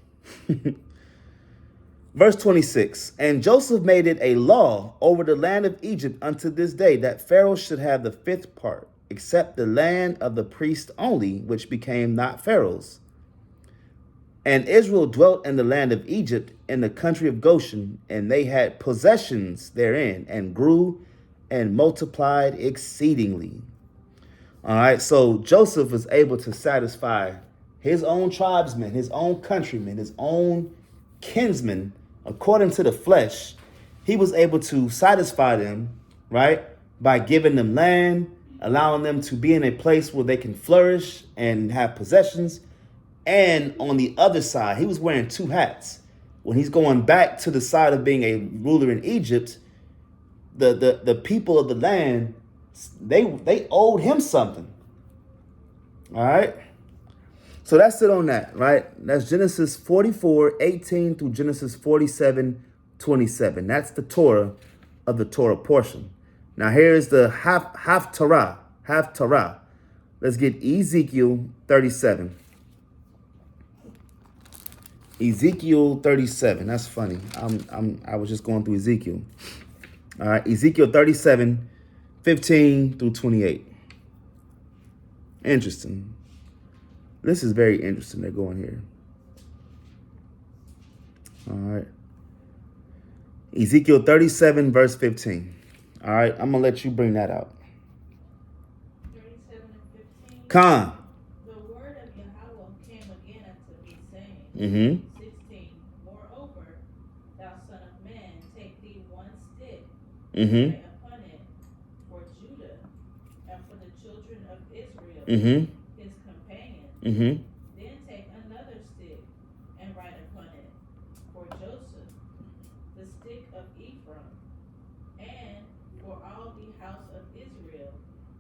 Verse 26, and Joseph made it a law over the land of Egypt unto this day that Pharaoh should have the fifth part, except the land of the priest only, which became not Pharaoh's. And Israel dwelt in the land of Egypt, in the country of Goshen, and they had possessions therein, and grew and multiplied exceedingly. All right, so Joseph was able to satisfy his own tribesmen, his own countrymen, his own kinsmen, according to the flesh. He was able to satisfy them, right, by giving them land, allowing them to be in a place where they can flourish and have possessions. And on the other side, he was wearing two hats. When he's going back to the side of being a ruler in Egypt, the people of the land, they owed him something. All right. So that's it on that, right? That's Genesis 44:18 through Genesis 47:27. That's the Torah of the Torah portion. Now here's the half Torah. Let's get Ezekiel 37. Ezekiel 37. That's funny. I was just going through Ezekiel. All right, Ezekiel 37:15 through 28. Interesting. This is very interesting. They're going here. All right. Ezekiel 37, verse 15. All right, I'm going to let you bring that out. 37:15. Khan. The word of Yahweh came again unto me, saying, 16. Moreover, thou son of man, take thee one stick, and write upon it for Judah and for the children of Israel, his companions. Then take another stick and write upon it for Joseph, the stick of Ephraim, and for all the house of Israel,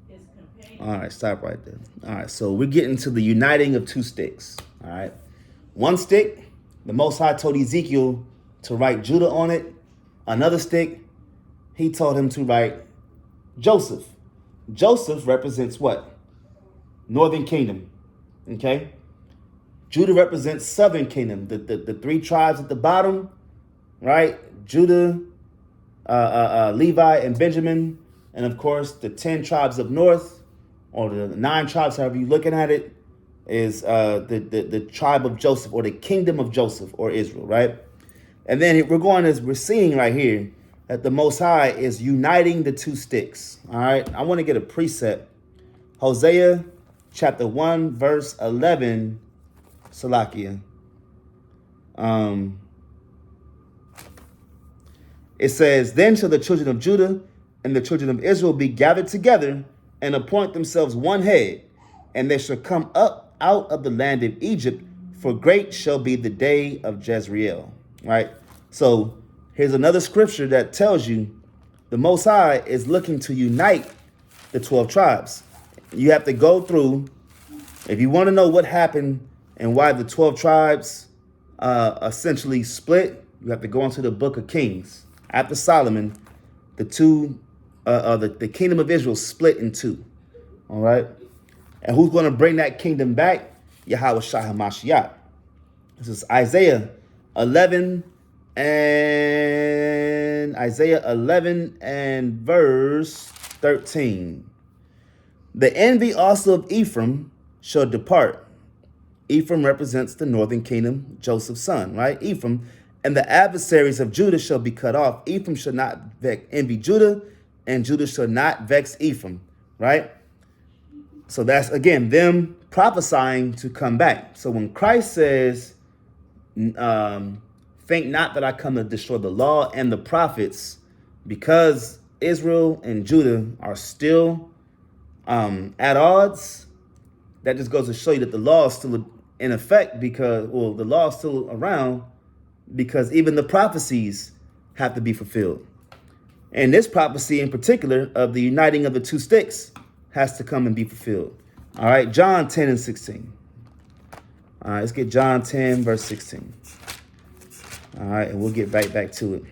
his companions. All right, stop right there. All right, so we're getting to the uniting of two sticks. All right. One stick, the Most High told Ezekiel to write Judah on it. Another stick, he told him to write Joseph. Joseph represents what? Northern Kingdom. Okay. Judah represents Southern Kingdom. The three tribes at the bottom, right? Judah, Levi, and Benjamin. And of course, the 10 tribes up north, or the 9 tribes, however you're looking at it, is the tribe of Joseph, or the kingdom of Joseph, or Israel, right? And then we're seeing right here that the Most High is uniting the two sticks. All right. I want to get a precept. Hosea chapter 1, verse 11, Salakia. It says, then shall the children of Judah and the children of Israel be gathered together and appoint themselves one head, and they shall come up out of the land of Egypt, for great shall be the day of Jezreel. Right? So here's another scripture that tells you the Most High is looking to unite the 12 tribes. You have to go through, if you want to know what happened and why the 12 tribes essentially split, you have to go into the book of Kings. After Solomon, the kingdom of Israel split in two. All right. And who's going to bring that kingdom back? Yahweh Shah HaMashiach. This is Isaiah 11 and verse 13. The envy also of Ephraim shall depart. Ephraim represents the northern kingdom, Joseph's son, right? Ephraim. And the adversaries of Judah shall be cut off. Ephraim shall not envy Judah, and Judah shall not vex Ephraim, right? So that's, again, them prophesying to come back. So when Christ says, think not that I come to destroy the law and the prophets, because Israel and Judah are still at odds, that just goes to show you that the law is still in effect, because, well, the law is still around, because even the prophecies have to be fulfilled. And this prophecy in particular of the uniting of the two sticks has to come and be fulfilled. All right, John 10 and 16. All right, let's get John 10, verse 16. All right, and we'll get right back to it.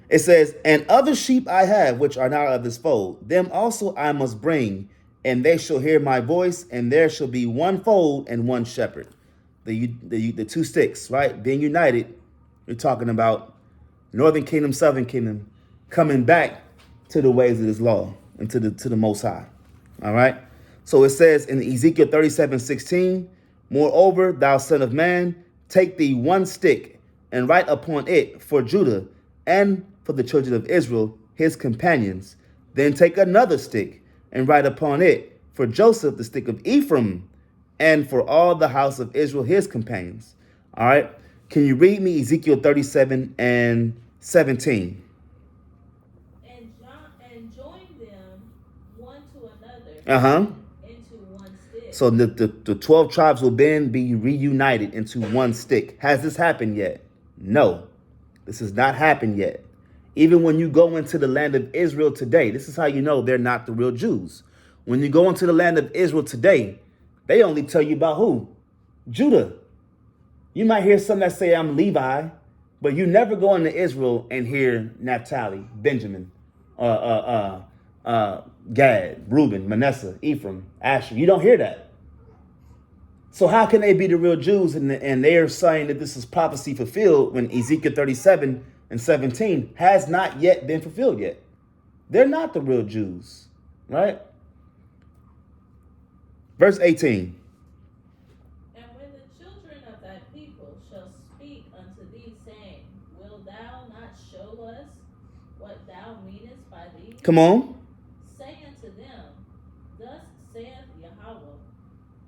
It says, and other sheep I have, which are not of this fold, them also I must bring, and they shall hear my voice, and there shall be one fold and one shepherd. The two sticks, right? Being united, you're talking about northern kingdom, southern kingdom, coming back to the ways of his law and to the Most High. All right. So it says in Ezekiel 37:16, moreover, thou son of man, take thee one stick and write upon it for Judah and for the children of Israel, his companions. Then take another stick and write upon it for Joseph, the stick of Ephraim, and for all the house of Israel, his companions. All right. Can you read me Ezekiel 37 and 17? And join them one to another into one stick. So the 12 tribes will then be reunited into one stick. Has this happened yet? No, this has not happened yet. Even when you go into the land of Israel today, this is how you know they're not the real Jews. When you go into the land of Israel today, they only tell you about who? Judah. You might hear some that say I'm Levi, but you never go into Israel and hear Naphtali, Benjamin, Gad, Reuben, Manasseh, Ephraim, Asher. You don't hear that. So how can they be the real Jews and they're saying that this is prophecy fulfilled when Ezekiel 37 and 17 has not yet been fulfilled yet? They're not the real Jews, right? Verse 18. And when the children of thy people shall speak unto thee, saying, wilt thou not show us what thou meanest by these? Come on. Say unto them, thus saith Yahweh,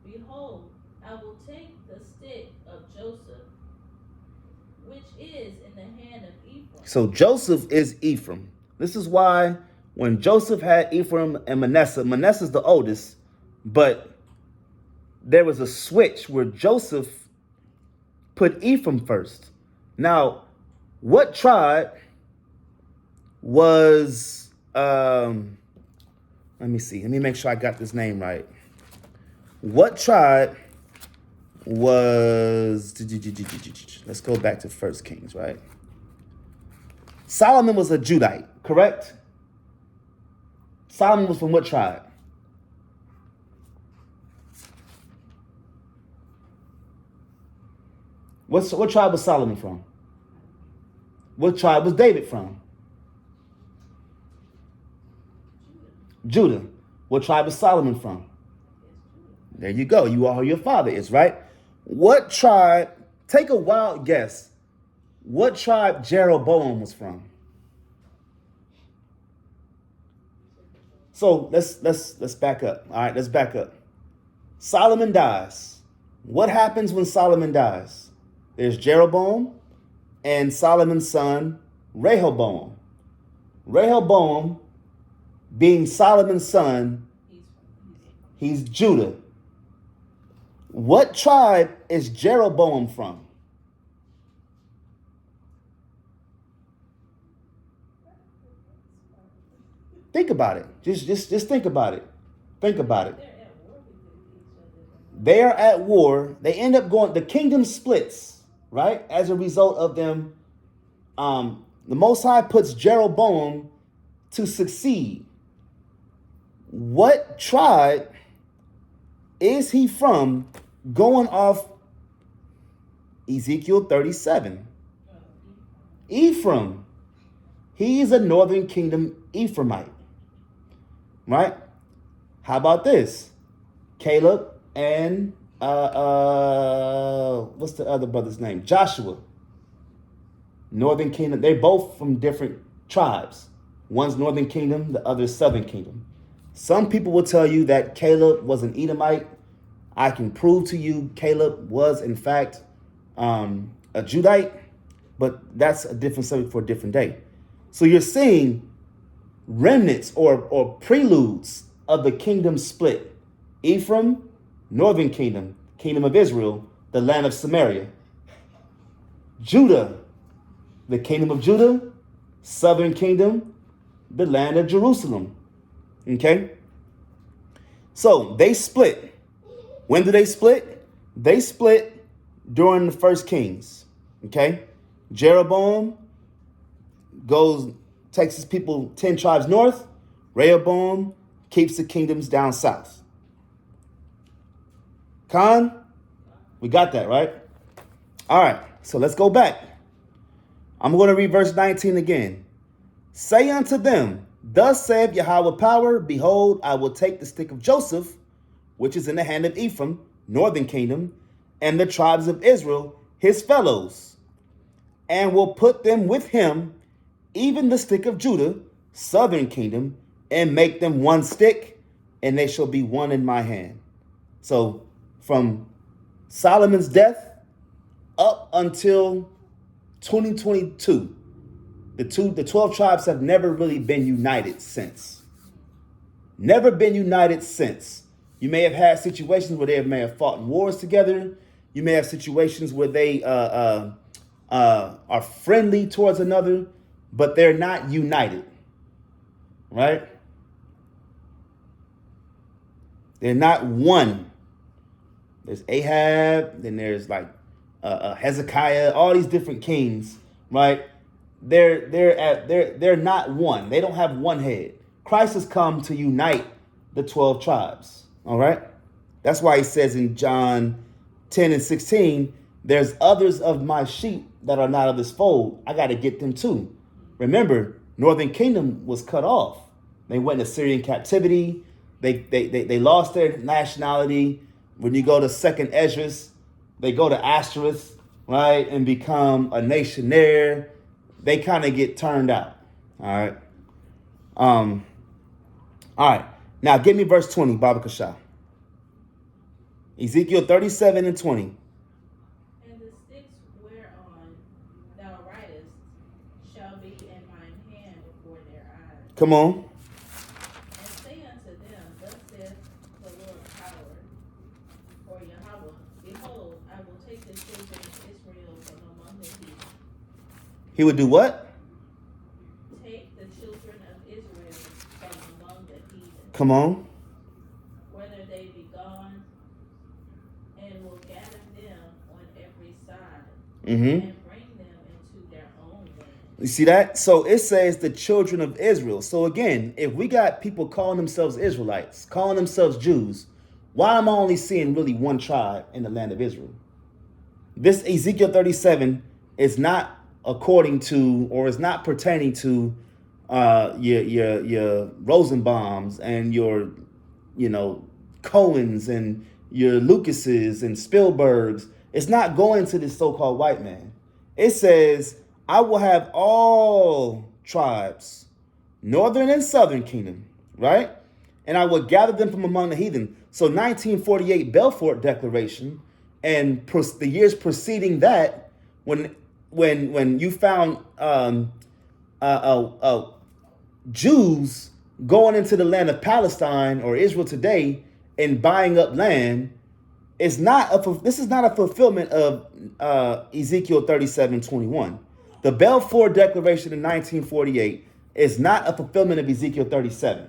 behold, I will take the stick of Joseph, which is in the hand of Ephraim. So Joseph is Ephraim. This is why when Joseph had Ephraim and Manasseh's the oldest, but there was a switch where Joseph put Ephraim first. Now, what tribe was, let me see. Let me make sure I got this name right. What tribe was, let's go back to 1 Kings, right? Solomon was a Judite, correct? Solomon was from what tribe? What tribe was Solomon from? What tribe was David from? Judah. What tribe was Solomon from? There you go. You are who your father is, right? What tribe, take a wild guess, what tribe Jeroboam was from? So let's back up. All right, let's back up. Solomon dies. What happens when Solomon dies? There's Jeroboam and Solomon's son Rehoboam. Rehoboam, being Solomon's son, he's Judah. What tribe is Jeroboam from? Think about it. Just think about it. Think about it. They are at war. They end up going. The kingdom splits, right? As a result of them, the Most High puts Jeroboam to succeed. What tribe is he from? Going off Ezekiel 37. Ephraim. He is a northern kingdom Ephraimite. Right? How about this? Caleb and what's the other brother's name? Joshua. Northern kingdom. They're both from different tribes. One's northern kingdom, the other's southern kingdom. Some people will tell you that Caleb was an Edomite. I can prove to you Caleb was, in fact, a Judite, but that's a different subject for a different day. So you're seeing remnants or preludes of the kingdom split. Ephraim, northern kingdom, kingdom of Israel, the land of Samaria. Judah, the kingdom of Judah, southern kingdom, the land of Jerusalem. Okay? So they split. When do they split? They split during the first Kings. Okay? Jeroboam takes his people 10 tribes north. Rehoboam keeps the kingdoms down south. Khan, we got that, right? All right, so let's go back. I'm going to read verse 19 again. Say unto them, thus saith Yahweh power, behold, I will take the stick of Joseph, which is in the hand of Ephraim, northern kingdom, and the tribes of Israel, his fellows, and will put them with him, even the stick of Judah, southern kingdom, and make them one stick, and they shall be one in my hand. So from Solomon's death up until 2022, the 12 tribes have never really been united since. Never been united since. You may have had situations where they may have fought in wars together. You may have situations where they are friendly towards another, but they're not united, right? They're not one. There's Ahab, then there's like Hezekiah, all these different kings, right? They're not one. They don't have one head. Christ has come to unite the 12 tribes, all right? That's why he says in John 10 and 16, there's others of my sheep that are not of this fold. I got to get them too. Remember, Northern Kingdom was cut off. They went into Syrian captivity. They lost their nationality. When you go to Second Esdras, they go to Ashtoreth, right, and become a nation there. They kind of get turned out. All right. All right. Now give me verse 20, Baba Kasha. Ezekiel 37 and 20. And the sticks whereon thou writest shall be in mine hand before their eyes. Come on. And say unto them, thus saith the Lord power, or Yahweh, behold, I will take the children of Israel from among the heathen. He would do what? Take the children of Israel from among the heathen. Come on. Whether they be gone, and will gather them on every side, and bring them into their own land. You see that? So it says the children of Israel. So again, if we got people calling themselves Israelites, calling themselves Jews, why am I only seeing really one tribe in the land of Israel? This Ezekiel 37 is not according to, or is not pertaining to your Rosenbaums and your, Cohens and your Lucases and Spielbergs. It's not going to this so-called white man. It says, I will have all tribes, northern and southern kingdom, right? And I will gather them from among the heathen. So 1948 Belfort Declaration and the years preceding that, when you found Jews going into the land of Palestine or Israel today and buying up land, this is not a fulfillment of Ezekiel 37:21. The Balfour Declaration in 1948 is not a fulfillment of Ezekiel 37,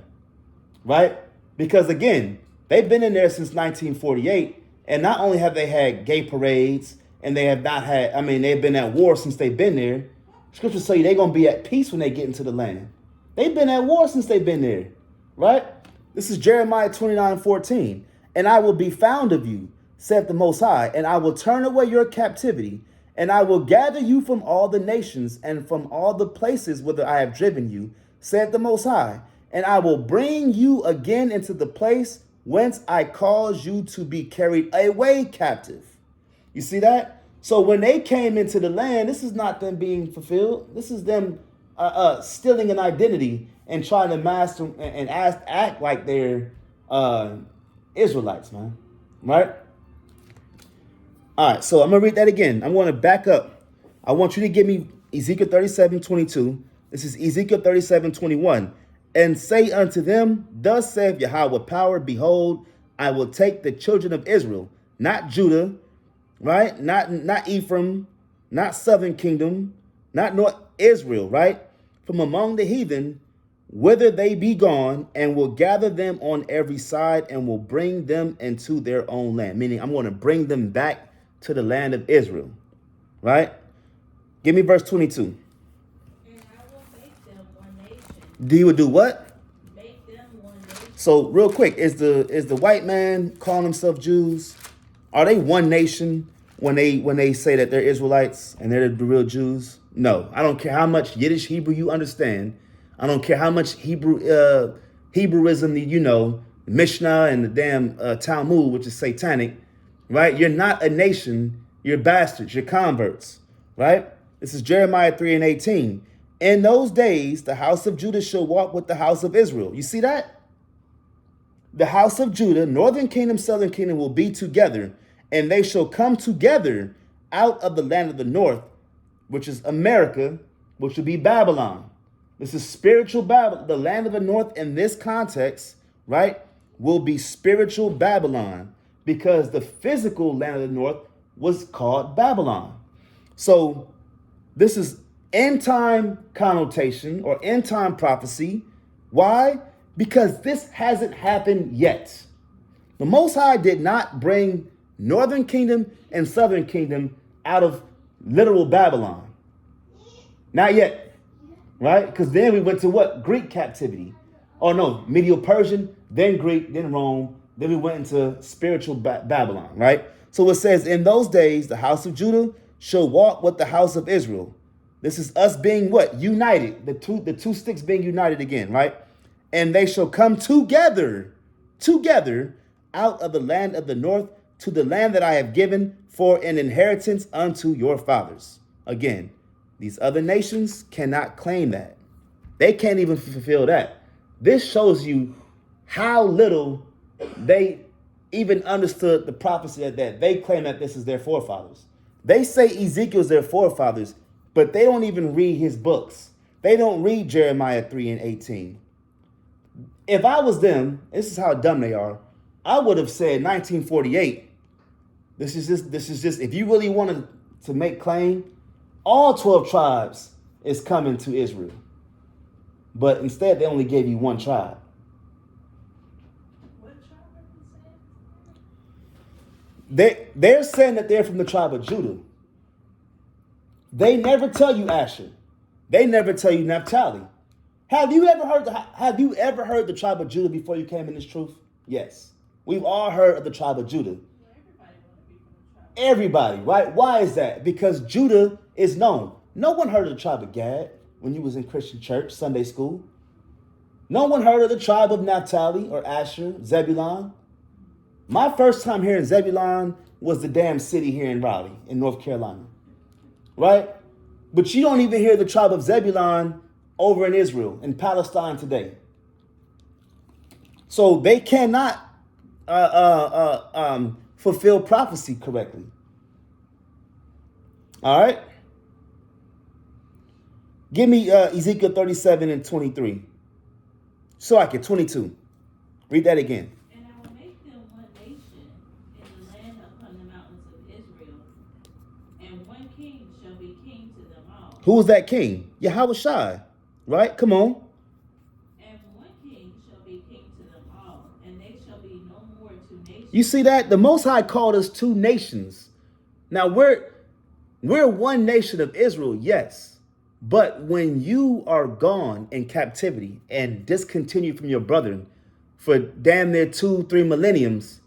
right? Because again, they've been in there since 1948, and not only have they had gay parades, and they have not had, they've been at war since they've been there. Scriptures tell you they're going to be at peace when they get into the land. They've been at war since they've been there, right? This is Jeremiah 29:14. And I will be found of you, saith the Most High, and I will turn away your captivity, and I will gather you from all the nations and from all the places whither I have driven you, saith the Most High, and I will bring you again into the place whence I caused you to be carried away captive. You see that? So when they came into the land, this is not them being fulfilled. This is them stealing an identity and trying to master and act like they're Israelites, man. Right? All right, so I'm going to read that again. I'm going to back up. I want you to give me Ezekiel 37:22. This is Ezekiel 37:21. And say unto them, thus saith Yahweh power, behold, I will take the children of Israel, not Judah, right? Not Ephraim, not southern kingdom, not North Israel, right? From among the heathen, whither they be gone, and will gather them on every side, and will bring them into their own land. Meaning, I'm going to bring them back to the land of Israel, right? Give me verse 22. And I will make them one nation. Do you do what? Make them one nation. So real quick, is the white man calling themselves Jews? Are they one nation when they say that they're Israelites and they're the real Jews? No, I don't care how much Yiddish Hebrew you understand. I don't care how much Hebrewism you know, Mishnah and the damn Talmud, which is satanic, right? You're not a nation. You're bastards. You're converts, right? This is Jeremiah 3:18. In those days, the house of Judah shall walk with the house of Israel. You see that? The house of Judah, northern kingdom, southern kingdom will be together, and they shall come together out of the land of the north, which is America, which will be Babylon. This is spiritual Babylon. The land of the north in this context, right, will be spiritual Babylon, because the physical land of the north was called Babylon. So this is end time connotation or end time prophecy. Why? Because this hasn't happened yet. The Most High did not bring northern kingdom and southern kingdom out of literal Babylon. Not yet, right? Because then we went to what? Greek captivity. Oh no, Medo-Persian, then Greek, then Rome. Then we went into spiritual Babylon, right? So it says, in those days, the house of Judah shall walk with the house of Israel. This is us being what? United. The two sticks being united again, right? And they shall come together out of the land of the north to the land that I have given for an inheritance unto your fathers. Again, these other nations cannot claim that. They can't even fulfill that. This shows you how little they even understood the prophecy that they claim that this is their forefathers. They say Ezekiel's their forefathers, but they don't even read his books. They don't read Jeremiah 3:18. If I was them, this is how dumb they are, I would have said 1948. This is just if you really wanted to make claim, all 12 tribes is coming to Israel. But instead, they only gave you one tribe. What tribe are you saying? They're saying that they're from the tribe of Judah. They never tell you Asher. They never tell you Naphtali. Have you ever heard the tribe of Judah before you came in this truth? Yes. We've all heard of the tribe of Judah. Everybody want to be from the tribe. Everybody, right? Why is that? Because Judah is known. No one heard of the tribe of Gad when you was in Christian church, Sunday school. No one heard of the tribe of Naphtali or Asher, Zebulun. My first time hearing Zebulon was the damn city here in Raleigh, in North Carolina, right? But you don't even hear the tribe of Zebulon over in Israel, in Palestine today. So they cannot fulfill prophecy correctly. All right? Give me Ezekiel 37 and 23. So I can 22. Read that again. And I will make them one nation in the land upon the mountains of Israel, and one king shall be king to them all. Who is that king? Yahweh Shai, right? Come on. And one king shall be king to them all, and they shall be no more two nations. You see that? The Most High called us two nations. Now we're one nation of Israel, yes. But when you are gone in captivity and discontinued from your brethren for damn near 2-3 millenniums,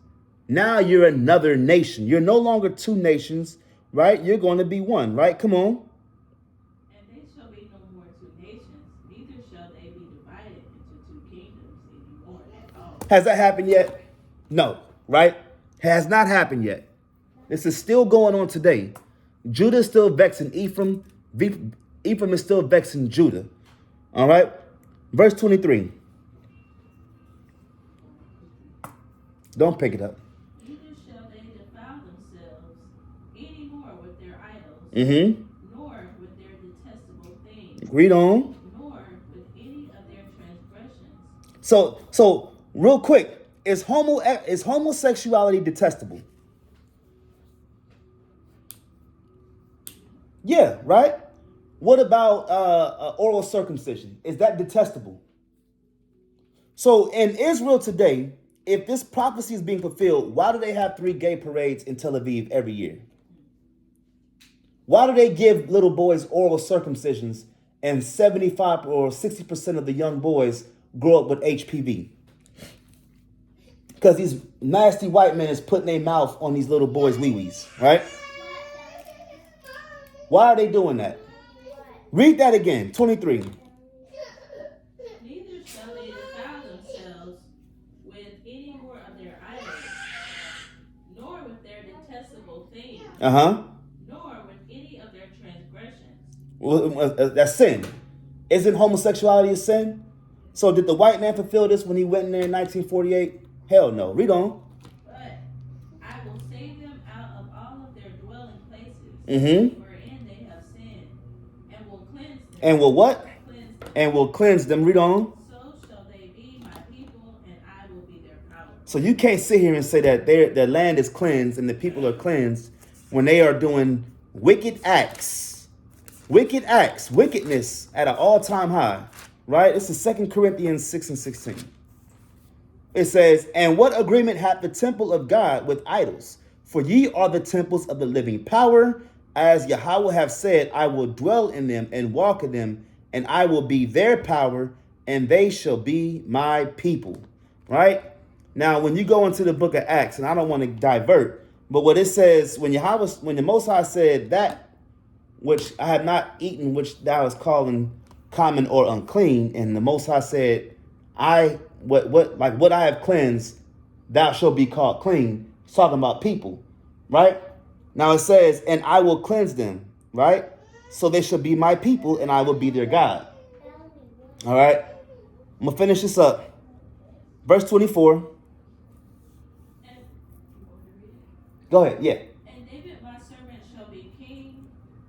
now you're another nation. You're no longer two nations, right? You're going to be one, right? Come on. And they shall be no more two nations, neither shall they be divided into two kingdoms anymore at all. Has that happened yet? No, right? Has not happened yet. This is still going on today. Judah is still vexing Ephraim. Ephraim is still vexing Judah. All right? Verse 23. Don't pick it up. Neither shall they defile themselves any more with their idols, nor with their detestable things, Read on. nor with any of their transgressions. So real quick, is homosexuality detestable? Yeah, right? What about oral circumcision? Is that detestable? So in Israel today, if this prophecy is being fulfilled, why do they have 3 gay parades in Tel Aviv every year? Why do they give little boys oral circumcisions and 75 or 60% of the young boys grow up with HPV? Because these nasty white men is putting their mouth on these little boys' wee-wees, right? Why are they doing that? Read that again, 23. Neither shall they defile themselves with any more of their idols, nor with their detestable things, nor with any of their transgressions. Well, that's sin. Isn't homosexuality a sin? So did the white man fulfill this when he went in there in 1948? Hell no. Read on. But I will save them out of all of their dwelling places, wherein they have sinned, and will cleanse them. And will what? Cleanse them. And will cleanse them. Read on. So shall they be my people, and I will be their power. So you can't sit here and say that their land is cleansed and the people are cleansed when they are doing wicked acts. Wicked acts. Wickedness at an all-time high. Right? This is 2 Corinthians 6 and 16. It says, and what agreement hath the temple of God with idols? For ye are the temples of the living power. As Yahweh have said, I will dwell in them and walk in them, and I will be their power, and they shall be my people. Right? Now, when you go into the book of Acts, and I don't want to divert, but what it says, when the Most High said that which I have not eaten, which thou is calling common or unclean, and the Most High said, what I have cleansed, thou shalt be called clean. It's talking about people, right? Now it says, and I will cleanse them, right? So they shall be my people, and I will be their God. All right? I'm going to finish this up. Verse 24. Go ahead, yeah. And David my servant shall be king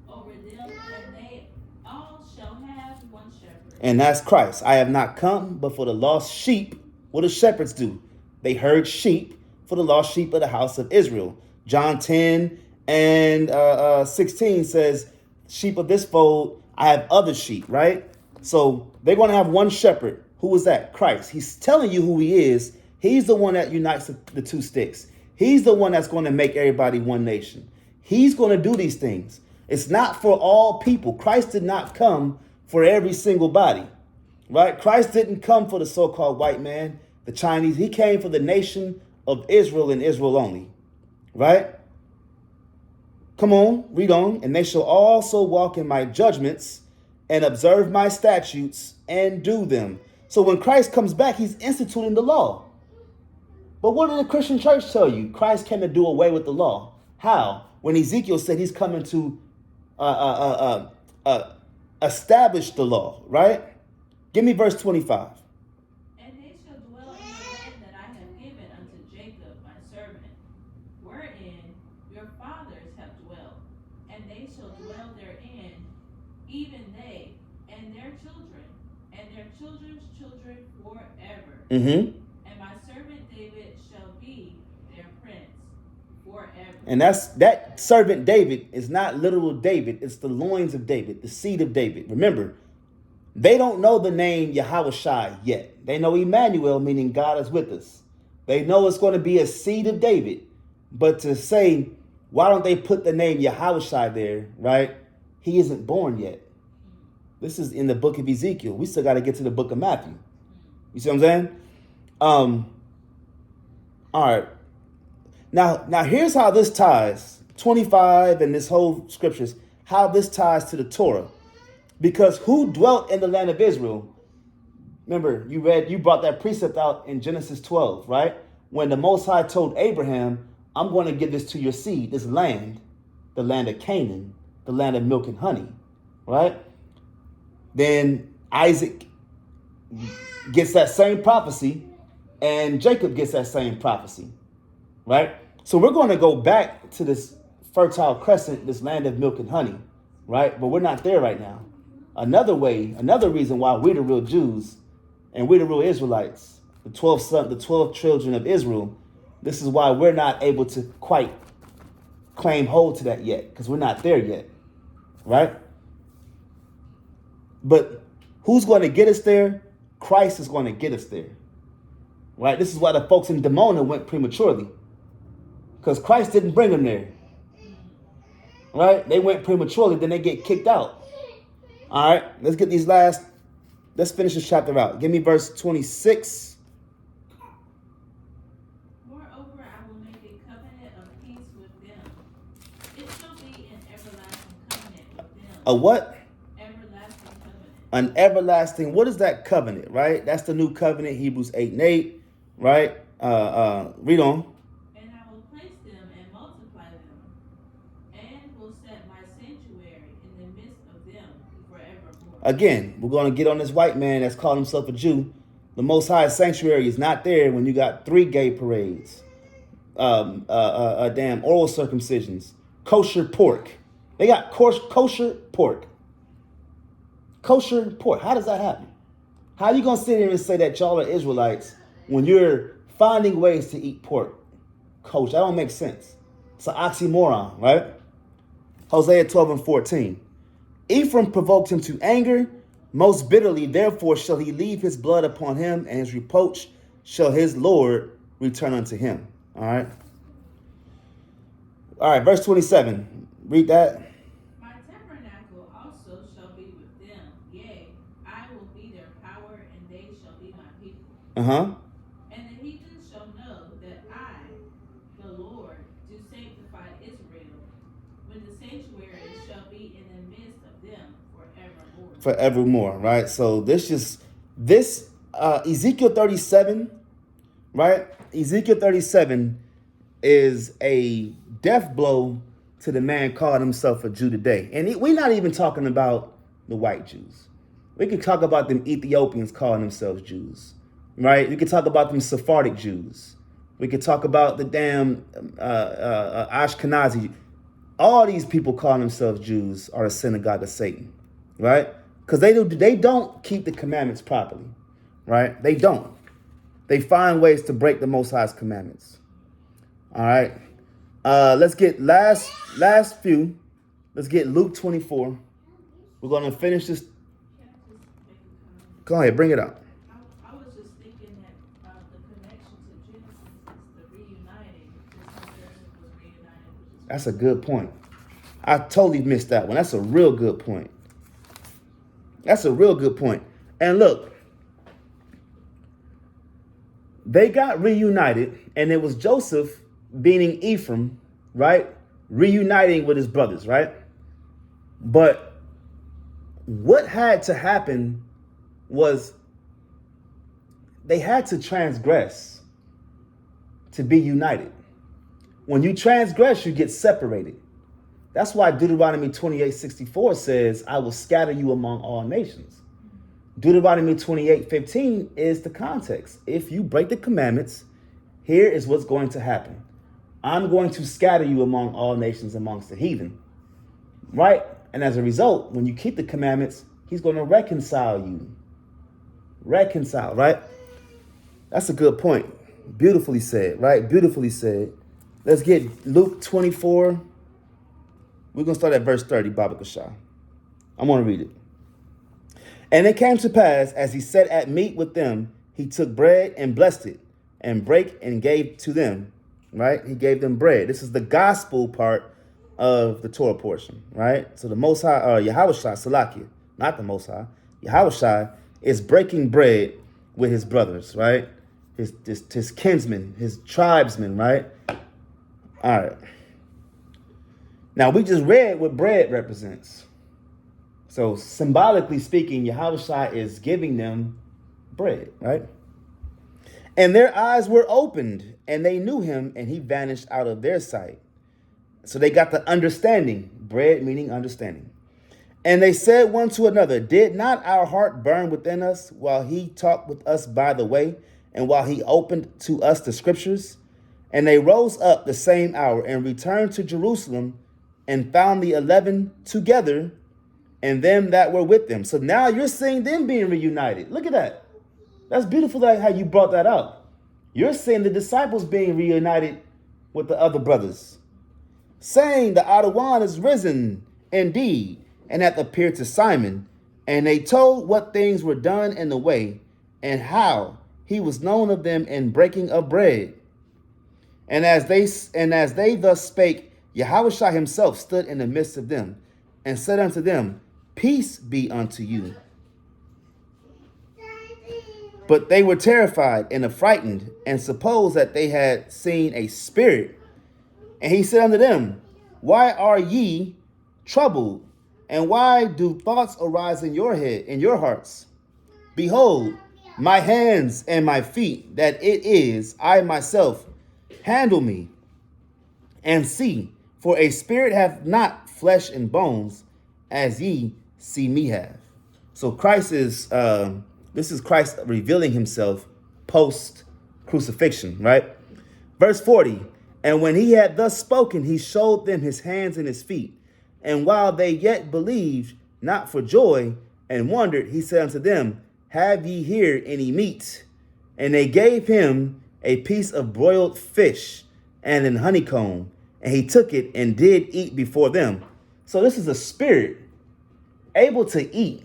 over them, and they all shall have one shepherd. And that's Christ. I have not come but for the lost sheep. What do shepherds do? They herd sheep for the lost sheep of the house of Israel. John 10 and 16 says, sheep of this fold, I have other sheep, right? So they're going to have one shepherd. Who is that? Christ. He's telling you who he is. He's the one that unites the two sticks. He's the one that's going to make everybody one nation. He's going to do these things. It's not for all people. Christ did not come for every single body, right? Christ didn't come for the so-called white man, the Chinese. He came for the nation of Israel and Israel only, right? Come on, read on. And they shall also walk in my judgments and observe my statutes and do them. So when Christ comes back, he's instituting the law. But what did the Christian church tell you? Christ came to do away with the law. How? When Ezekiel said he's coming to establish the law, right? Give me verse 25. And they shall dwell in the land that I have given unto Jacob my servant, wherein your fathers have dwelt, and they shall dwell therein, even they and their children's children forever. Mm-hmm. And my servant David shall be their prince forever. And that servant David is not literal David. It's the loins of David, the seed of David. Remember, they don't know the name Yahushua yet. They know Emmanuel, meaning God is with us. They know it's going to be a seed of David. But to say, why don't they put the name Yahushua there, right? He isn't born yet. This is in the book of Ezekiel. We still got to get to the book of Matthew. You see what I'm saying? All right. Now here's how this ties, 25 and this whole scriptures, how this ties to the Torah. Because who dwelt in the land of Israel? Remember, you brought that precept out in Genesis 12, right? When the Most High told Abraham, I'm going to give this to your seed, this land, the land of Canaan, the land of milk and honey, right? Then Isaac gets that same prophecy, and Jacob gets that same prophecy, right? So we're going to go back to this fertile crescent, this land of milk and honey, right? But we're not there right now. Another reason why we're the real Jews and we're the real Israelites, the 12 children of Israel, this is why we're not able to quite claim hold to that yet, because we're not there yet, right? But who's going to get us there? Christ is going to get us there, right? This is why the folks in Demona went prematurely, because Christ didn't bring them there, right? They went prematurely, then they get kicked out. All right, let's finish this chapter out. Give me verse 26. Moreover, I will make a covenant of peace with them. It shall be an everlasting covenant with them. A what? Everlasting covenant. An everlasting, what is that covenant, right? That's the new covenant, Hebrews 8 and 8, right? Read on. And I will place them and multiply them, and will set my sanctuary in the midst of them forevermore. Again, we're going to get on this white man that's called himself a Jew. The Most High sanctuary is not there when you got 3 gay parades, damn oral circumcisions, kosher pork. They got kosher pork. Kosher pork. How does that happen? How are you going to sit here and say that y'all are Israelites when you're finding ways to eat pork kosher? That don't make sense. It's an oxymoron, right? Hosea 12 and 14. Ephraim provoked him to anger most bitterly. Therefore shall he leave his blood upon him, and his reproach shall his Lord return unto him. All right. All right. Verse 27. Read that. My tabernacle also shall be with them. Yea, I will be their power, and they shall be my people. Uh-huh. And the heathens shall know that I, the Lord, do sanctify Israel, when the sanctuary shall be in the midst of them forevermore. Forevermore, right? So Ezekiel 37, right? Ezekiel 37 is a death blow to the man calling himself a Jew today. And we're not even talking about the white Jews. We could talk about them Ethiopians calling themselves Jews, right? We could talk about them Sephardic Jews. We could talk about the damn Ashkenazi. All these people calling themselves Jews are a synagogue of Satan, right? Because they don't keep the commandments properly, right? They don't. They find ways to break the Most High's commandments. All right. Let's get last few. Let's get Luke 24. We're going to finish this. Go ahead, bring it out. I was just thinking that the connection to Genesis is the reuniting, just how Joseph was reunited. That's a good point. I totally missed that one. That's a real good point. That's a real good point. And look, they got reunited, and it was Joseph being Ephraim, right? Reuniting with his brothers, right? But what had to happen was they had to transgress. to be united. When you transgress, you get separated. That's why Deuteronomy 28:64 says, I will scatter you among all nations. Deuteronomy 28:15 is the context. If you break the commandments, here is what's going to happen. I'm going to scatter you among all nations amongst the heathen. Right? And as a result, when you keep the commandments, he's going to reconcile you. Reconcile, right? That's a good point. Beautifully said, right? Beautifully said. Let's get Luke 24. We're going to start at verse 30, Baba Kashah. I'm going to read it. And it came to pass, as he sat at meat with them, he took bread and blessed it, and brake and gave to them, right? He gave them bread. This is the gospel part of the Torah portion, right? So the Most High, Yahushua, Salakia, not the Most High, Yahushua is breaking bread with his brothers, right? His kinsmen, his tribesmen, right? All right. Now, we just read what bread represents. So, symbolically speaking, Yahushua is giving them bread, right? And their eyes were opened, and they knew him, and he vanished out of their sight. So they got the understanding, bread meaning understanding. And they said one to another, did not our heart burn within us while he talked with us by the way, and while he opened to us the scriptures? And they rose up the same hour and returned to Jerusalem and found the 11 together and them that were with them. So now you're seeing them being reunited. Look at that. That's beautiful how you brought that up. You're seeing the disciples being reunited with the other brothers, saying the R.O.C is risen indeed, and hath appeared to Simon. And they told what things were done in the way, and how he was known of them in breaking of bread. And as they thus spake, Yahushua himself stood in the midst of them, and said unto them, Peace be unto you. But they were terrified and affrighted, and supposed that they had seen a spirit. And he said unto them, Why are ye troubled? And why do thoughts arise in your head, in your hearts? Behold, my hands and my feet, that it is I myself. Handle me, and see, for a spirit hath not flesh and bones, as ye see me have. So Christ is, this is Christ revealing himself post crucifixion, right? Verse 40, and when he had thus spoken, he showed them his hands and his feet. And while they yet believed not for joy and wondered, he said unto them, Have ye here any meat? And they gave him a piece of broiled fish and an honeycomb, and he took it and did eat before them. So this is a spirit able to eat.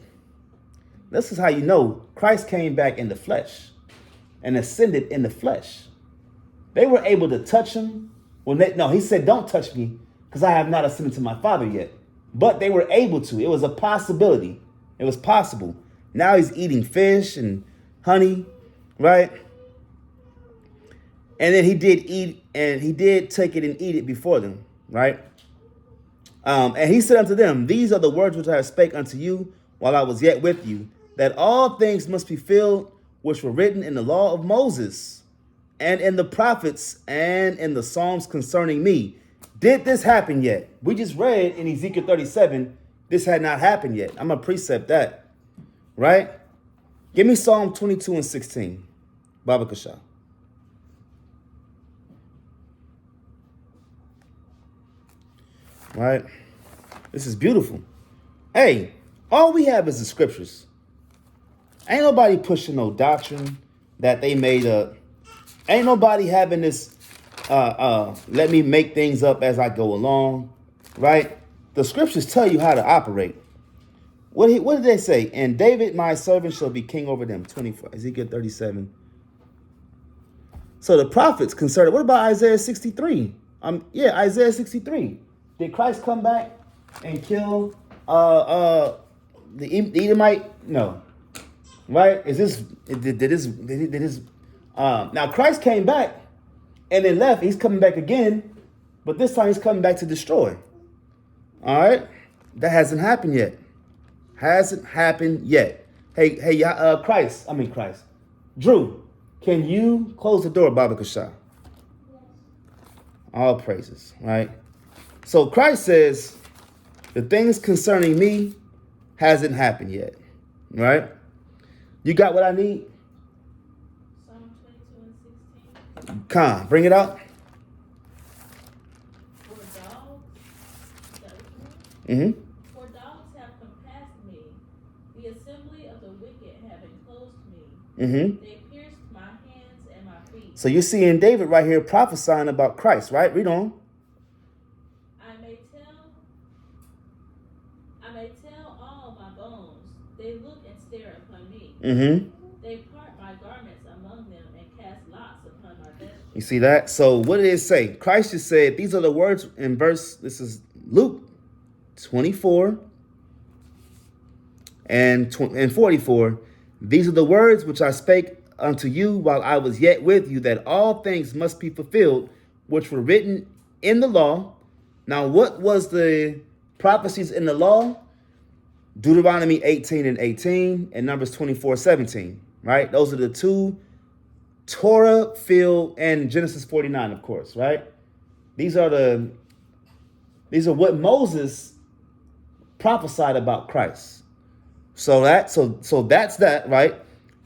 This is how you know Christ came back in the flesh and ascended in the flesh. They were able to touch him. No, he said, don't touch me, because I have not ascended to my Father yet. But they were able to. It was a possibility. It was possible. Now he's eating fish and honey, right? And then he did eat, and he did take it and eat it before them, right? And he said unto them, These are the words which I have spake unto you while I was yet with you, that all things must be filled which were written in the law of Moses, and in the prophets, and in the Psalms concerning me. Did this happen yet? We just read in Ezekiel 37, this had not happened yet. I'm going to precept that, right? Give me Psalm 22 and 16, Baba Kasha. Right? This is beautiful. Hey, all we have is the scriptures. Ain't nobody pushing no doctrine that they made up. Ain't nobody having this, let me make things up as I go along, right? The scriptures tell you how to operate. What did they say? And David, my servant, shall be king over them. 24, Ezekiel 37. So the prophets concerning, what about Isaiah 63? Isaiah 63. Did Christ come back and kill the Edomite? No. Right? Now Christ came back and then left. He's coming back again, but this time he's coming back to destroy. All right? That hasn't happened yet. Hasn't happened yet. Hey, Christ. Drew, can you close the door, Baba Kasha? All praises, right? So Christ says, the things concerning me hasn't happened yet, right? You got what I need? Psalm 22 and 16. Khan, bring it out. For dogs, is that what you want? Mm-hmm. For dogs have compassed me, the assembly of the wicked have enclosed me. Mm-hmm. They pierced my hands and my feet. So you're seeing David right here prophesying about Christ, right? Read on. I may tell all my bones, they look and stare upon me. Mm-hmm. They part my garments among them and cast lots upon my vesture. You see that? So what did it say? Christ just said, these are the words in verse, this is Luke 24 and 44. These are the words which I spake unto you while I was yet with you, that all things must be fulfilled, which were written in the law. Now, what was the prophecies in the law? Deuteronomy 18 and 18 and Numbers 24, 17, right? Those are the two Torah filled, and Genesis 49, of course, right? These are what Moses prophesied about Christ. So that's that, right?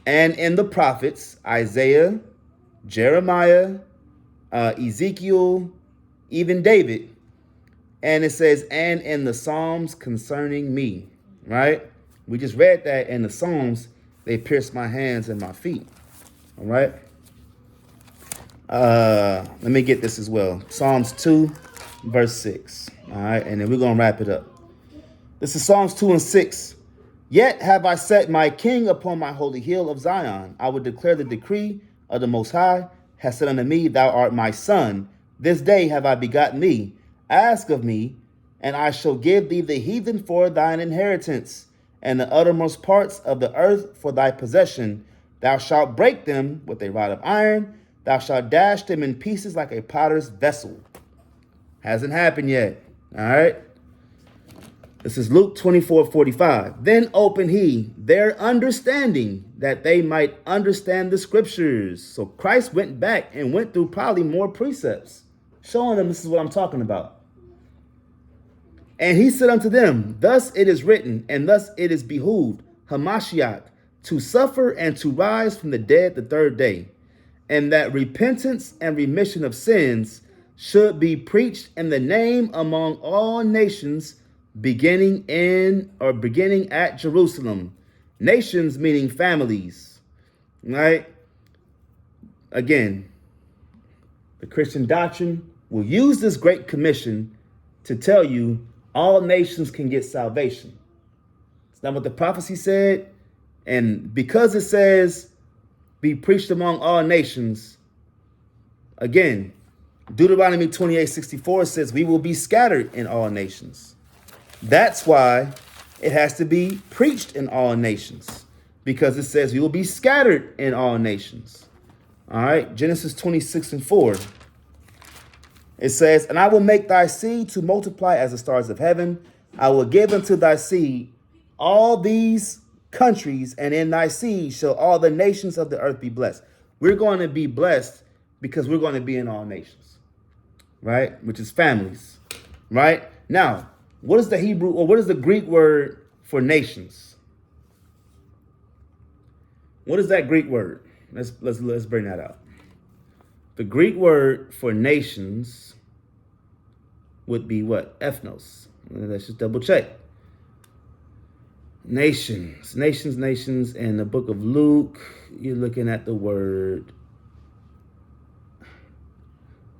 And in the prophets, Isaiah, Jeremiah, Ezekiel, even David. And it says, and in the Psalms concerning me, right? We just read that in the Psalms, they pierced my hands and my feet. All right. Let me get this as well. Psalms 2, verse 6. All right. And then we're going to wrap it up. This is Psalms 2 and 6. Yet have I set my king upon my holy hill of Zion. I will declare the decree of the Most High has said unto me, thou art my son. This day have I begotten thee. Ask of me, and I shall give thee the heathen for thine inheritance, and the uttermost parts of the earth for thy possession. Thou shalt break them with a rod of iron. Thou shalt dash them in pieces like a potter's vessel. Hasn't happened yet. All right. This is Luke 24:45. Then opened he their understanding that they might understand the scriptures. So Christ went back and went through probably more precepts, showing them this is what I'm talking about. And he said unto them, thus it is written, and thus it is behooved Hamashiach to suffer and to rise from the dead the third day, and that repentance and remission of sins should be preached in the name among all nations, beginning at Jerusalem. Nations meaning families, right? Again, the Christian doctrine will use this great commission to tell you all nations can get salvation. It's not what the prophecy said. And because it says be preached among all nations, again, Deuteronomy 28:64 says we will be scattered in all nations. That's why it has to be preached in all nations, because it says we will be scattered in all nations. All right, Genesis 26:4. It says, and I will make thy seed to multiply as the stars of heaven. I will give unto thy seed all these countries, and in thy seed shall all the nations of the earth be blessed. We're going to be blessed because we're going to be in all nations, right? Which is families, right? Now, what is the Hebrew or what is the Greek word for nations? What is that Greek word? Let's bring that out. The Greek word for nations would be what? Ethnos. Let's just double check. Nations. In the book of Luke, you're looking at the word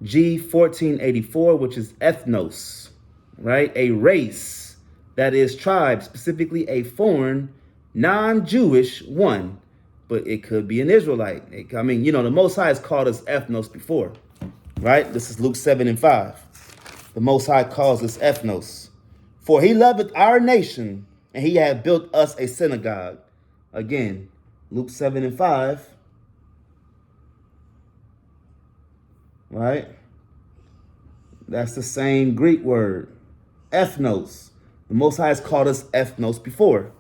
G1484, which is ethnos, right? A race, that is tribe, specifically a foreign, non-Jewish one. But it could be an Israelite. The Most High has called us ethnos before, right? This is Luke 7:5. The Most High calls us ethnos. For he loveth our nation, and he hath built us a synagogue. Again, Luke 7:5. Right? That's the same Greek word, ethnos. The Most High has called us ethnos before.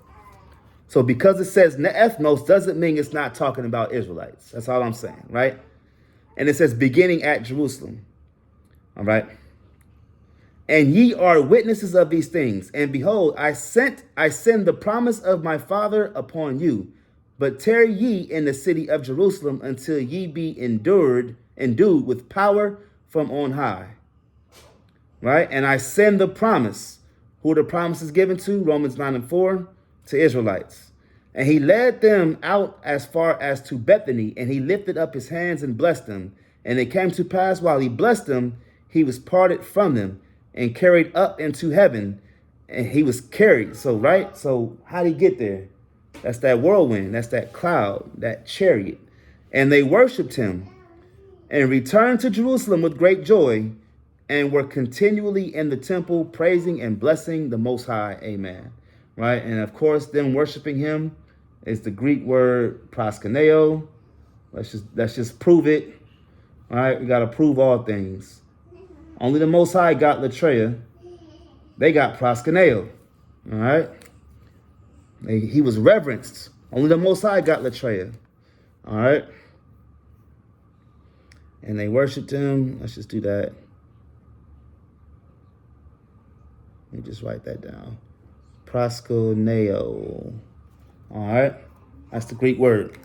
So because it says ethnos doesn't mean it's not talking about Israelites. That's all I'm saying, right? And it says beginning at Jerusalem. All right. And ye are witnesses of these things. And behold, I send the promise of my Father upon you. But tarry ye in the city of Jerusalem until ye be endued with power from on high. Right? And I send the promise. Who the promise is given to? Romans 9:4, to Israelites. And he led them out as far as to Bethany, and he lifted up his hands and blessed them. And it came to pass, while he blessed them, he was parted from them and carried up into heaven. And he was carried. So, right? So how did he get there? That's that whirlwind. That's that cloud, that chariot. And they worshiped him and returned to Jerusalem with great joy, and were continually in the temple praising and blessing the Most High. Amen. Right? And of course, them worshiping him is the Greek word proskuneo. Let's just prove it. All right? We got to prove all things. Only the Most High got latreia. They got proskuneo. All right? He was reverenced. Only the Most High got latreia. All right? And they worshiped him. Let's just do that. Let me just write that down. Proskuneo. All right. That's the Greek word.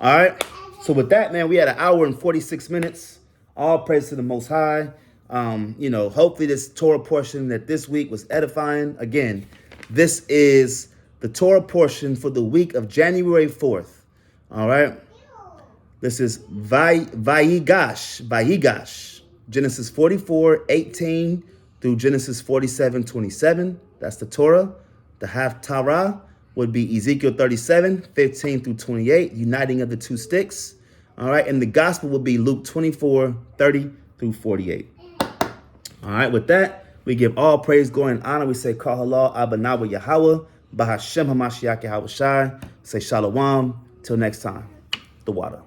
All right. So with that, man, we had 1 hour and 46 minutes. All praise to the Most High. Hopefully this Torah portion that this week was edifying. Again, this is the Torah portion for the week of January 4th. All right. This is Vayigash. Genesis 44:18 through Genesis 47:27. That's the Torah. The Haftarah would be Ezekiel 37:15 through 28, uniting of the two sticks. All right. And the gospel would be Luke 24:30 through 48. All right. With that, we give all praise, glory, and honor. We say, Kal Halal, Abanawa Yahweh, Bahashem Hamashiach Yahweh Shai. Say Shalom. Till next time. The water.